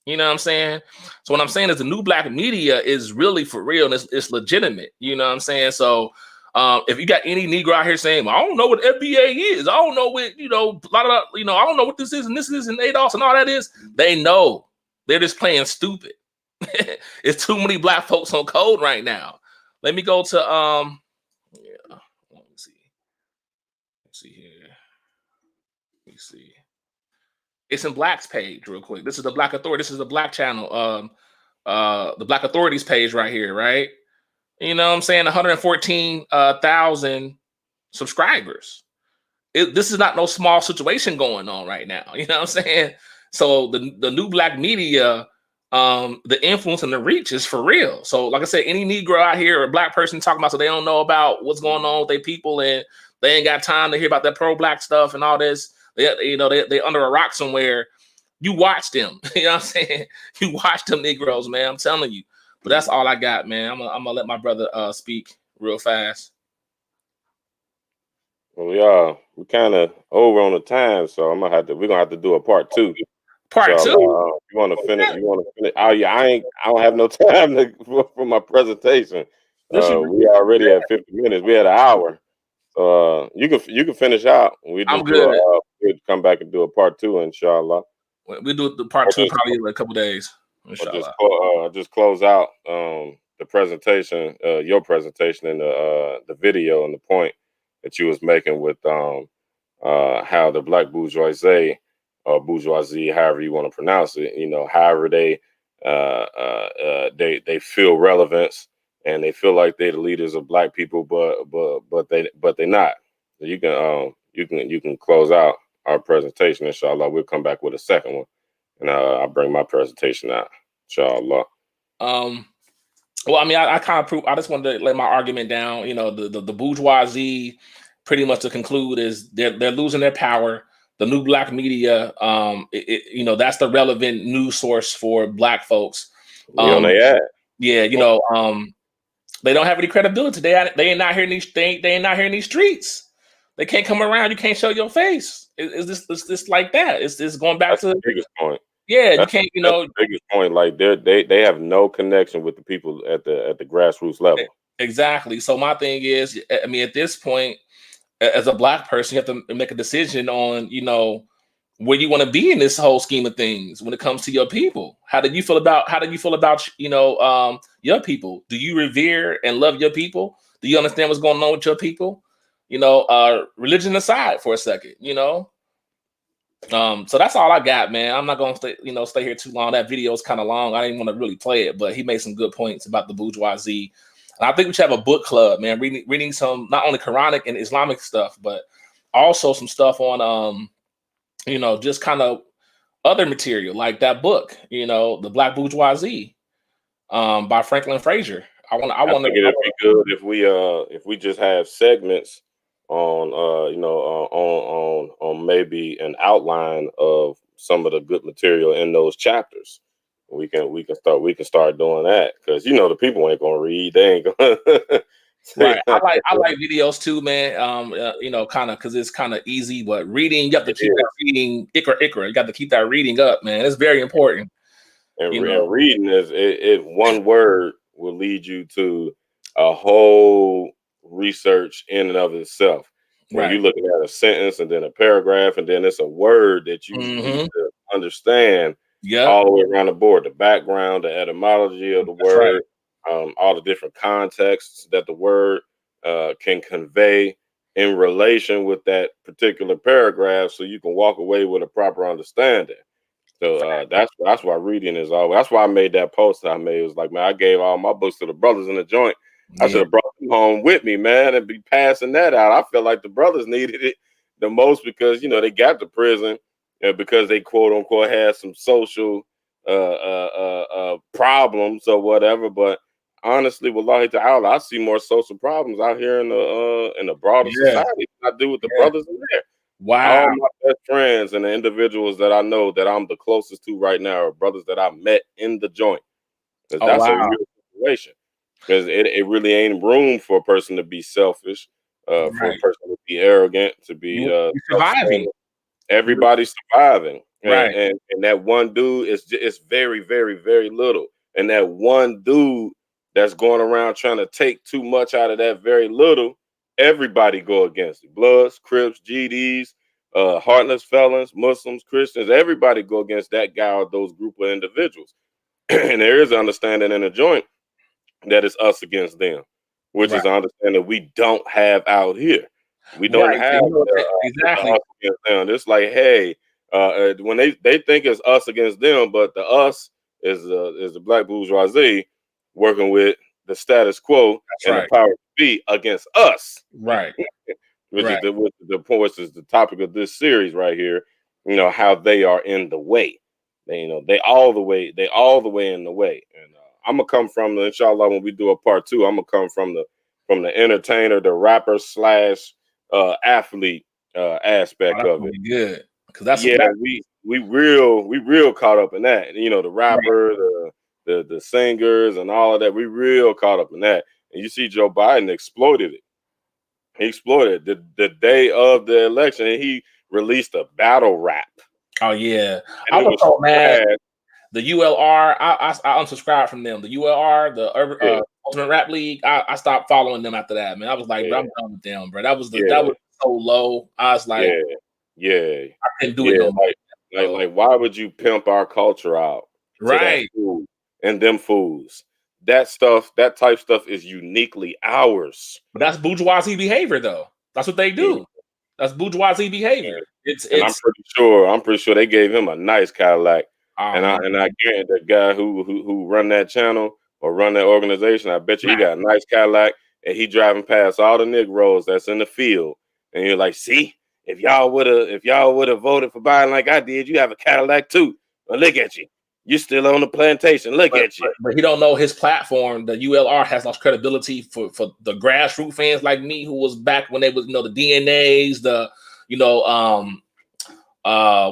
S2: You know what I'm saying? So what I'm saying is the new black media is really for real and it's legitimate. You know what I'm saying? So if you got any Negro out here saying, well, I don't know what FBA is, I don't know what, I don't know what this is and this is and ADOS and all that is, they know. They're just playing stupid. It's too many black folks on code right now. Let me go to let me see. Let's see here. Let me see. It's in Black's page real quick. This is the Black Authority. This is the Black channel. The Black Authorities page right here, right? You know what I'm saying? 114,000 subscribers. This is not no small situation going on right now. You know what I'm saying? So the new black media, the influence and the reach is for real. So like I said, any Negro out here or black person talking about so they don't know about what's going on with their people and they ain't got time to hear about that pro-black stuff and all this. They under a rock somewhere. You watch them. You know what I'm saying? You watch them Negroes, man. I'm telling you. But that's all I got, man. I'm gonna let my brother speak real fast.
S1: Well, we kind of over on the time, so we're gonna have to do a part 2.
S2: Part 2.
S1: You want to finish? Oh yeah, I don't have no time for my presentation. We already at 50 minutes. We had an hour, so you can finish out.
S2: I'm good.
S1: We'll come back and do a part 2, inshallah.
S2: We do the part 2 probably in a couple days.
S1: Just close out the presentation, your presentation, and the video and the point that you was making with how the black bourgeoisie or bourgeoisie, however you want to pronounce it, however they feel relevance and they feel like they're the leaders of black people, but they're not. So you can close out our presentation, inshallah. We'll come back with a second one, and I'll bring my presentation out, inshallah.
S2: Well, I mean, I kind of prove. I just wanted to lay my argument down. The bourgeoisie, pretty much to conclude, is they're losing their power. The new black media, that's the relevant news source for black folks.
S1: Yeah,
S2: they don't have any credibility. They ain't not here in these. They ain't not here in these streets. They can't come around. You can't show your face. It's this like that. It's this going back to
S1: the biggest point.
S2: Yeah,
S1: that's,
S2: you can't.
S1: That's the biggest point. Like they have no connection with the people at the grassroots level.
S2: Exactly. So my thing is, I mean, at this point, as a black person, you have to make a decision on, where you want to be in this whole scheme of things when it comes to your people. How do you feel about your people? Do you revere and love your people? Do you understand what's going on with your people? Religion aside for a second, so that's all I got, man. I'm not gonna stay here too long. That video is kind of long. I didn't want to really play it, but he made some good points about the bourgeoisie. And I think we should have a book club, man. Reading some not only Quranic and Islamic stuff, but also some stuff on just kind of other material like that book, The Black Bourgeoisie, by Franklin Frazier. I
S1: I
S2: want
S1: think
S2: to.
S1: it'd be good if we just have segments on on maybe an outline of some of the good material in those chapters. We can start doing that, because the people ain't gonna read. They ain't gonna
S2: Right. I like videos too, man. Kind of because it's kind of easy, but reading, you have to keep that reading, ikra. You got to keep that reading up, man. It's very important.
S1: And reading is one word will lead you to a whole research in and of itself. When you're looking at a sentence and then a paragraph and then it's a word that you need to understand all the way around the board, the background, the etymology of the word, all the different contexts that the word can convey in relation with that particular paragraph, so you can walk away with a proper understanding. So that's why reading is always. That's why I made that post I made. It was like, man, I gave all my books to the brothers in the joint. I should have brought them home with me, man, and be passing that out. I feel like the brothers needed it the most, because they got to prison because they quote unquote had some social problems or whatever. But honestly, wallahi ta'ala, I see more social problems out here in the broader society than I do with the brothers in there.
S2: Wow.
S1: All my best friends and the individuals that I know that I'm the closest to right now are brothers that I met in the joint. That's a real situation. Because it really ain't room for a person to be selfish, for a person to be arrogant, to be
S2: surviving.
S1: Everybody's surviving.
S2: Right.
S1: And that one dude is very, very, very little. And that one dude that's going around trying to take too much out of that very little, everybody go against it. Bloods, Crips, GDs, heartless felons, Muslims, Christians, everybody go against that guy or those group of individuals. And there is an understanding in the joint that it's us against them, which is an understanding we don't have out here. We don't have
S2: exactly
S1: us against them. It's like, hey, when they think it's us against them, but the us is the black bourgeoisie working with the status quo the power to be against us.
S2: Right.
S1: Which is the topic of this series right here. How they are in the way. They all the way in the way. And I'm gonna come from inshallah, when we do a part 2, I'm gonna come from the entertainer, the rapper / athlete aspect of it.
S2: Good, because that's
S1: we real caught up in that. The rapper, the singers, and all of that. We real caught up in that. And you see, Joe Biden exploited it. He exploited the day of the election. And he released a battle rap.
S2: Oh yeah,
S1: I was so mad.
S2: The ULR, I unsubscribed from them. The ULR, the Ultimate Rap League, I stopped following them after that, man. I was like, bro, I'm done with them, bro. That was so low. I was like, I couldn't do it no more.
S1: Like, why would you pimp our culture out?
S2: Right.
S1: Food and them fools. That type stuff is uniquely ours.
S2: But that's bourgeoisie behavior, though. That's what they do. That's bourgeoisie behavior.
S1: I'm pretty sure they gave him a nice Cadillac. And I guarantee the guy who run that channel or run that organization, I bet you he got a nice Cadillac, and he driving past all the Negroes that's in the field. And you're like, see, if y'all would have voted for Biden like I did, you have a Cadillac too. Well, look at you. You're still on the plantation. Look at you.
S2: But he don't know his platform. The ULR has lost credibility for the grassroots fans like me, who was back when they was, the DNAs,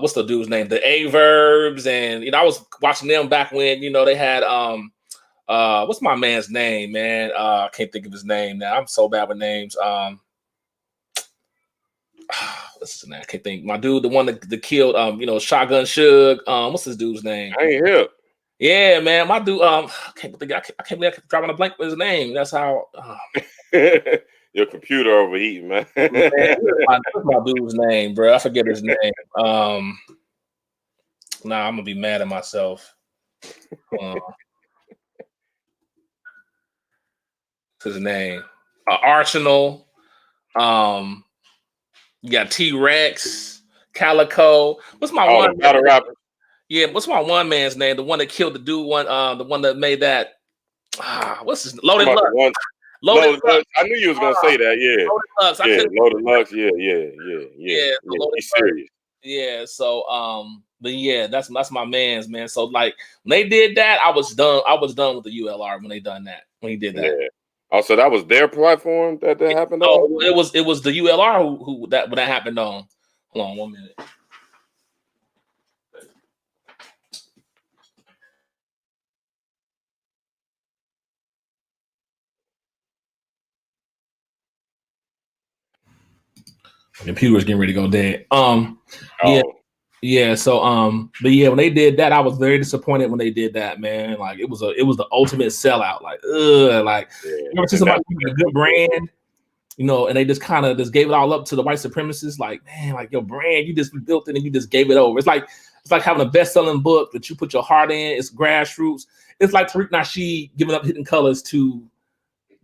S2: what's the dude's name? The Averbs. And, I was watching them back when, they had, what's my man's name, man? I can't think of his name now. I'm so bad with names. What's his name? I can't think. My dude, the one that killed, Shotgun Suge. What's this dude's name?
S1: I ain't here.
S2: Yeah, man. My dude, I can't believe I keep dropping a blank with his name. That's how.
S1: Your computer overheating, man.
S2: What's my dude's name, bro? I forget his name. I'm gonna be mad at myself. What's his name? Arsenal. You got T-Rex, Calico. What's my one
S1: battle rapper?
S2: Yeah, what's my one man's name? The one that killed the dude. The one that made that. What's his Loaded Lux? Loaded Lux.
S1: I knew you was gonna say that. Yeah,
S2: Loaded Lux. I
S1: yeah,
S2: couldn't.
S1: Loaded Lux. Yeah.
S2: So Loaded
S1: He's
S2: Lux.
S1: serious.
S2: Yeah. So but yeah, that's my man's, man. So like when they did that, I was done. I was done with the ULR when they done that. When he did that.
S1: Yeah. Oh, so that was their platform that happened
S2: No,
S1: on?
S2: it was the ULR who that when that happened on. Hold on 1 minute. Computer's getting ready to go dead. Yeah.
S1: Oh,
S2: Yeah, so but yeah, when they did that, I was very disappointed when they did that, man. Like it was the ultimate sellout. Like, like
S1: yeah.
S2: you ever see
S1: And
S2: somebody with a good brand, you know, and they just kind of just gave it all up to the white supremacists. Like, man, like your brand, you just built it and you just gave it over. It's like having a best-selling book that you put your heart in. It's grassroots. It's like Tariq Nasheed giving up Hidden Colors to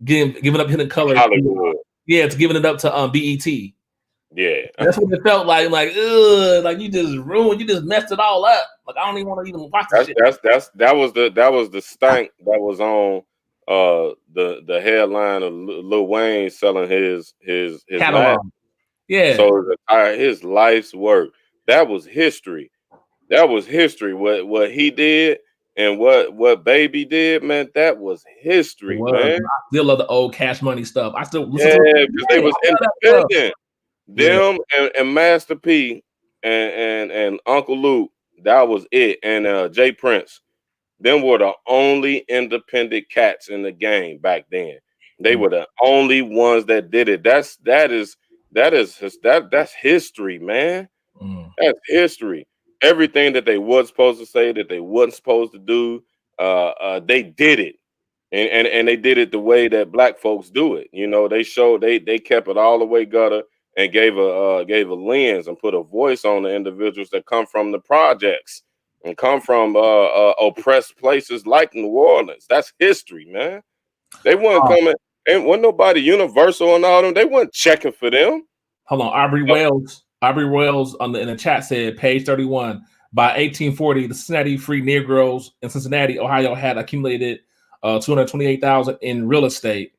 S2: giving up Hidden Colors.
S1: Hollywood.
S2: Yeah, it's giving it up to BET.
S1: Yeah.
S2: That's what it felt like. Like, ugh, like you just ruined, you just messed it all up. Like I don't even want to even watch this shit.
S1: That was the stank that was on the headline of Lil Wayne selling his last.
S2: Catalog. Yeah.
S1: So his life's work. That was history. That was history. What he did and what Baby did, man, that was history, man.
S2: I still love the old Cash Money stuff. I still listen
S1: Yeah,
S2: to it.
S1: because they was independent. Them and Master P and Uncle Luke, that was it. And Jay Prince, them were the only independent cats in the game back then. They were the only ones that did it. That's history, man. That's history. Everything that they was supposed to say that they wasn't supposed to do, they did it. And they did it the way that black folks do it. You know, they kept it all the way gutter and gave a lens and put a voice on the individuals that come from the projects and come from oppressed places like New Orleans. That's history, man. They weren't coming, and wasn't nobody universal and all them. They weren't checking for them.
S2: Hold on, Aubrey Wells in the chat said, page 31. By 1840, the Cincinnati Free Negroes in Cincinnati, Ohio, had accumulated 228,000 in real estate.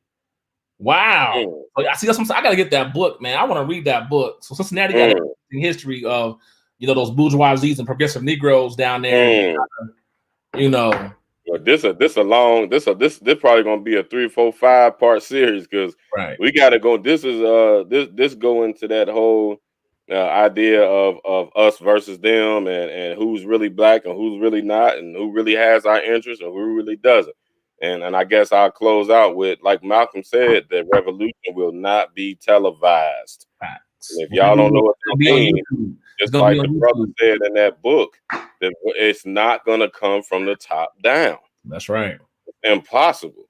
S2: Wow! I see. I gotta get that book, man. I want to read that book. So Cincinnati got a history of those bourgeoisies and progressive Negroes down there. You know.
S1: Well, this probably gonna be a 3, 4, 5-part series because we gotta go. This is this go into that whole idea of us versus them and who's really black and who's really not and who really has our interests and who really doesn't. And I guess I'll close out with, like Malcolm said, the revolution will not be televised. And if y'all don't know what that means, just like the brother said in that book, that it's not going to come from the top down.
S2: That's right.
S1: It's impossible.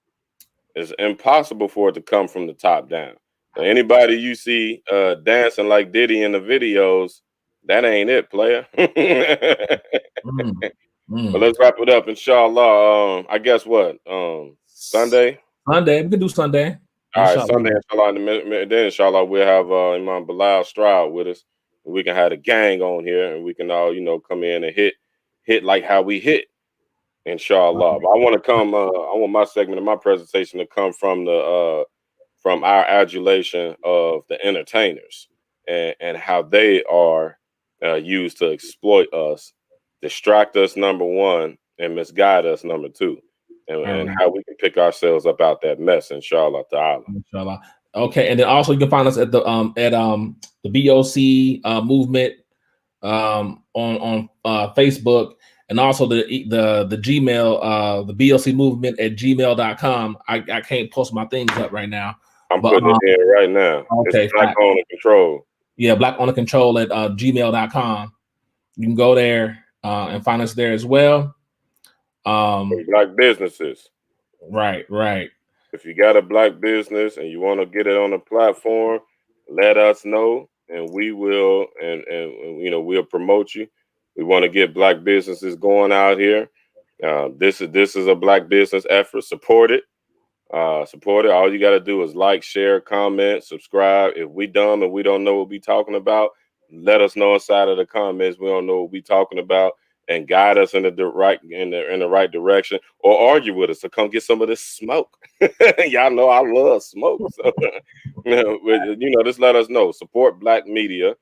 S1: It's impossible for it to come from the top down. Now, anybody you see dancing like Diddy in the videos, that ain't it, player. But let's wrap it up, inshallah. I guess what? Sunday?
S2: Sunday. We can do Sunday.
S1: All right, Sunday, inshallah. Then, inshallah, we'll have Imam Bilal Stroud with us. And we can have the gang on here, and we can all, come in and hit like how we hit, inshallah. But I want to come. I want my segment of my presentation to come from our adulation of the entertainers and how they are used to exploit us, distract us, number one, and misguide us, number two. And how we can pick ourselves up out that mess, inshallah ta'ala.
S2: Inshallah. Okay, and then also you can find us at the BOC movement on Facebook, and also the Gmail, the BOC movement at gmail.com. I can't post my things up right now.
S1: I'm putting it in right now.
S2: Okay,
S1: it's Black Owner Control.
S2: Yeah, Black Owner Control at gmail.com. You can go there and find us there as well.
S1: Black businesses.
S2: Right.
S1: If you got a black business and you want to get it on a platform, let us know, and we will, and we'll promote you. We want to get black businesses going out here. This is a black business effort. Support it. Support it. All you got to do is like, share, comment, subscribe. If we dumb and we don't know what we talking about, let us know inside of the comments. We don't know what we talking about, and guide us in the right direction, or argue with us to come get some of this smoke. Y'all know I love smoke, so just let us know. Support Black media.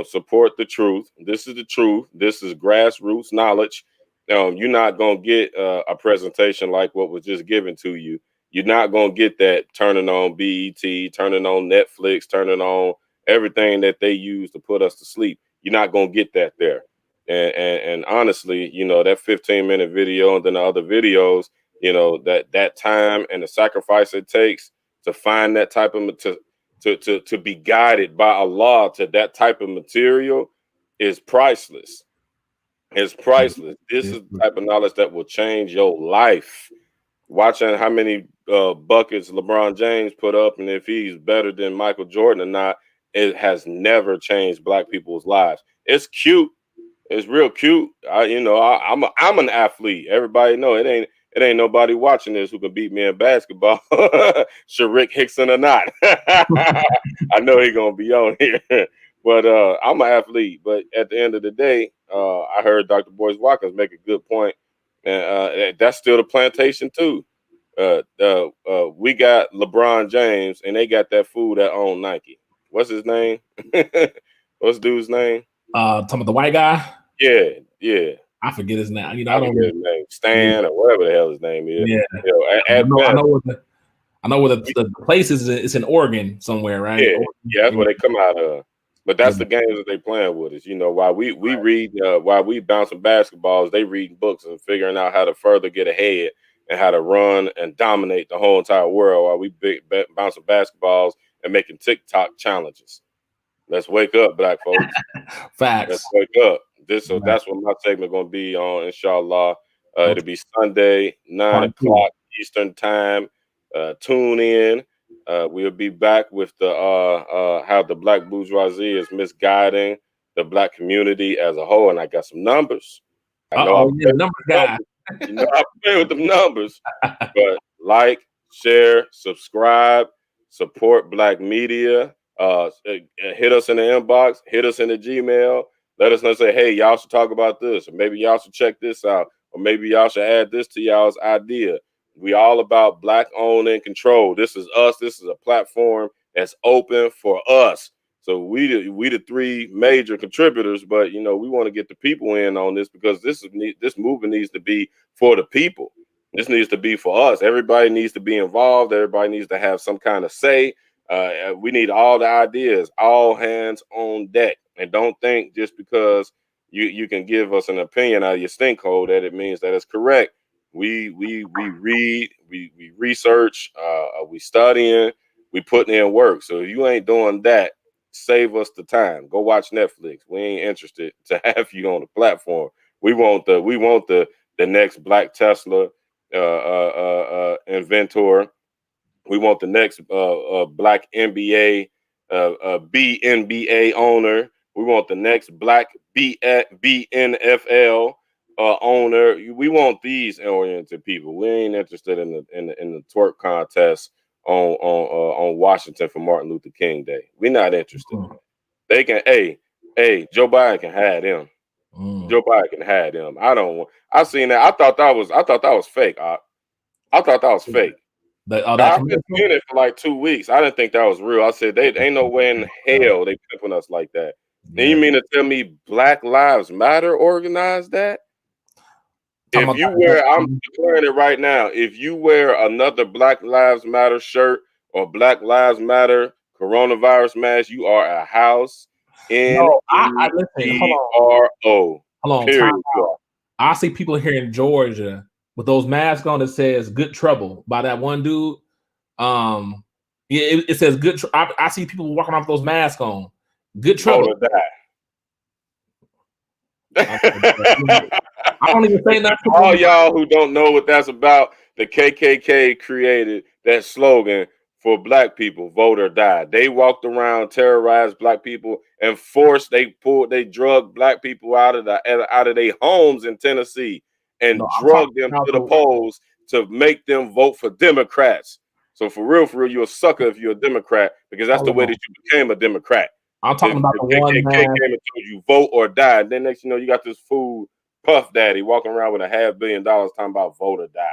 S1: Support the truth. This is the truth. This is grassroots knowledge. You're not gonna get a presentation like what was just given to you. You're not gonna get that turning on BET, turning on Netflix, turning on everything that they use to put us to sleep. You're not gonna get that there. And honestly, that 15-minute video and then the other videos, that time and the sacrifice it takes to find that type of to be guided by Allah to that type of material is priceless. It's priceless. This is the type of knowledge that will change your life. Watching how many buckets LeBron James put up, and if he's better than Michael Jordan or not, it has never changed Black people's lives. It's cute. It's real cute. I'm an athlete. Everybody know it ain't nobody watching this who can beat me in basketball. Sharik Hickson or not. I know he's gonna be on here. But I'm an athlete. But at the end of the day, I heard Dr. Boyce Watkins make a good point. And that's still the plantation too. We got LeBron James and they got that fool that own Nike. What's his name? What's dude's name?
S2: Talking about the white guy.
S1: Yeah.
S2: I forget his name. I don't
S1: forget his name. Stan or whatever the hell his name is.
S2: Yeah. I know where the place is. It's in Oregon somewhere, right?
S1: Yeah, that's where they come out of. But that's the games that they playing with us. While we read, while we bouncing basketballs, they reading books and figuring out how to further get ahead and how to run and dominate the whole entire world while we bouncing basketballs and making TikTok challenges. Let's wake up, Black folks.
S2: Facts.
S1: Let's wake up. That's what my segment going to be on, inshallah. It'll be Sunday, 9 o'clock Eastern time. Tune in. We'll be back with the how the Black bourgeoisie is misguiding the Black community as a whole. And I got some numbers. I know
S2: the numbers guy.
S1: I play with them numbers. But like, share, subscribe, support Black media. Hit us in the inbox, hit us in the Gmail. Let us know, say, hey, y'all should talk about this, or maybe y'all should check this out, or maybe y'all should add this to y'all's idea. We all about Black owned and control. This is us. This is a platform that's open for us. So we the three major contributors, but we want to get the people in on this because this movement needs to be for the people. This needs to be for us. Everybody needs to be involved. Everybody needs to have some kind of say. We need all the ideas, all hands on deck. And don't think just because you can give us an opinion out of your stink hole that it means that it's correct. We read, we research, we studying, we putting in work. So if you ain't doing that, save us the time. Go watch Netflix. We ain't interested to have you on the platform. We want the next Black Tesla inventor. We want the next Black NBA BNBA owner. We want the next Black BNFL owner. We want these oriented people. We ain't interested in the twerk contest on Washington for Martin Luther King Day. We're not interested. They can, hey, Joe Biden can have them. Joe Biden can have them. I seen that. I thought that was fake. I thought that was fake. I've been seeing it for like 2 weeks. I didn't think that was real. I said, they ain't no way in hell they pimping us like that. Yeah. And you mean to tell me Black Lives Matter organized that? I'm declaring it right now. If you wear another Black Lives Matter shirt or Black Lives Matter coronavirus mask, you are a house N-E-E-R-O.
S2: Hold on. I see people here in Georgia with those masks on that says "Good Trouble" by that one dude. It says "Good." I see people walking off those masks on. Good Trouble. I don't even say nothing.
S1: All y'all who don't know what that's about, the KKK created that slogan for Black people: "Vote or die." They walked around, terrorized Black people, and they drugged Black people out of their homes in Tennessee and drugged them to the polls to make them vote for Democrats. So for real, you're a sucker if you're a Democrat, because that's the way that you became a Democrat.
S2: I'm talking about the one
S1: KKK came and told you vote or die. And then next you got this fool Puff Daddy walking around with $500 million talking about vote or die.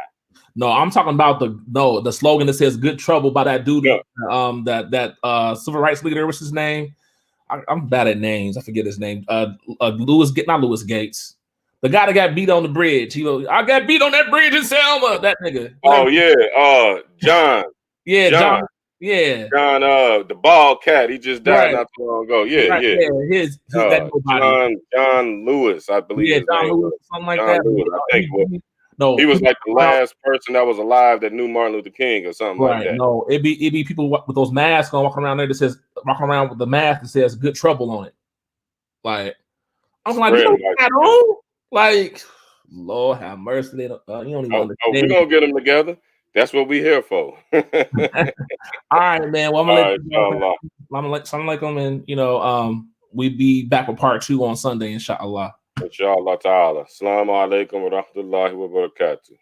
S2: No, I'm talking about the slogan that says "Good Trouble" by that dude,
S1: Yeah.
S2: that civil rights leader. What's his name? I'm bad at names. I forget his name. Not Louis Gates. The guy that got beat on the bridge. I got beat on that bridge in Selma. That nigga.
S1: Oh yeah, John.
S2: Yeah,
S1: John.
S2: Yeah.
S1: John, the bald cat. He just died
S2: Right.
S1: not too long ago. Yeah,
S2: Right.
S1: yeah.
S2: His that nobody.
S1: John Lewis, I believe
S2: Yeah,
S1: his
S2: John
S1: name
S2: Lewis,
S1: was.
S2: something like
S1: John
S2: that.
S1: Lewis, I think. He was like the
S2: Wow.
S1: last person that was alive that knew Martin Luther King or something like
S2: Right.
S1: that.
S2: No, it be people with those masks on walking around there that says walking around with the mask that says "Good Trouble" on it. Like I'm like, you
S1: Spreading
S2: know
S1: like
S2: that on? Like, Lord have mercy. You don't even
S1: we're
S2: understand.
S1: gonna get them together. That's what we here for.
S2: All right, man. Well, I'm gonna
S1: All
S2: let
S1: right,
S2: you know.
S1: inshallah.
S2: I'm gonna let something like them, and we be back with part 2 on Sunday, inshallah.
S1: Inshallah ta'ala. Assalamu alaikum wa rahmatullahi wa barakatuh.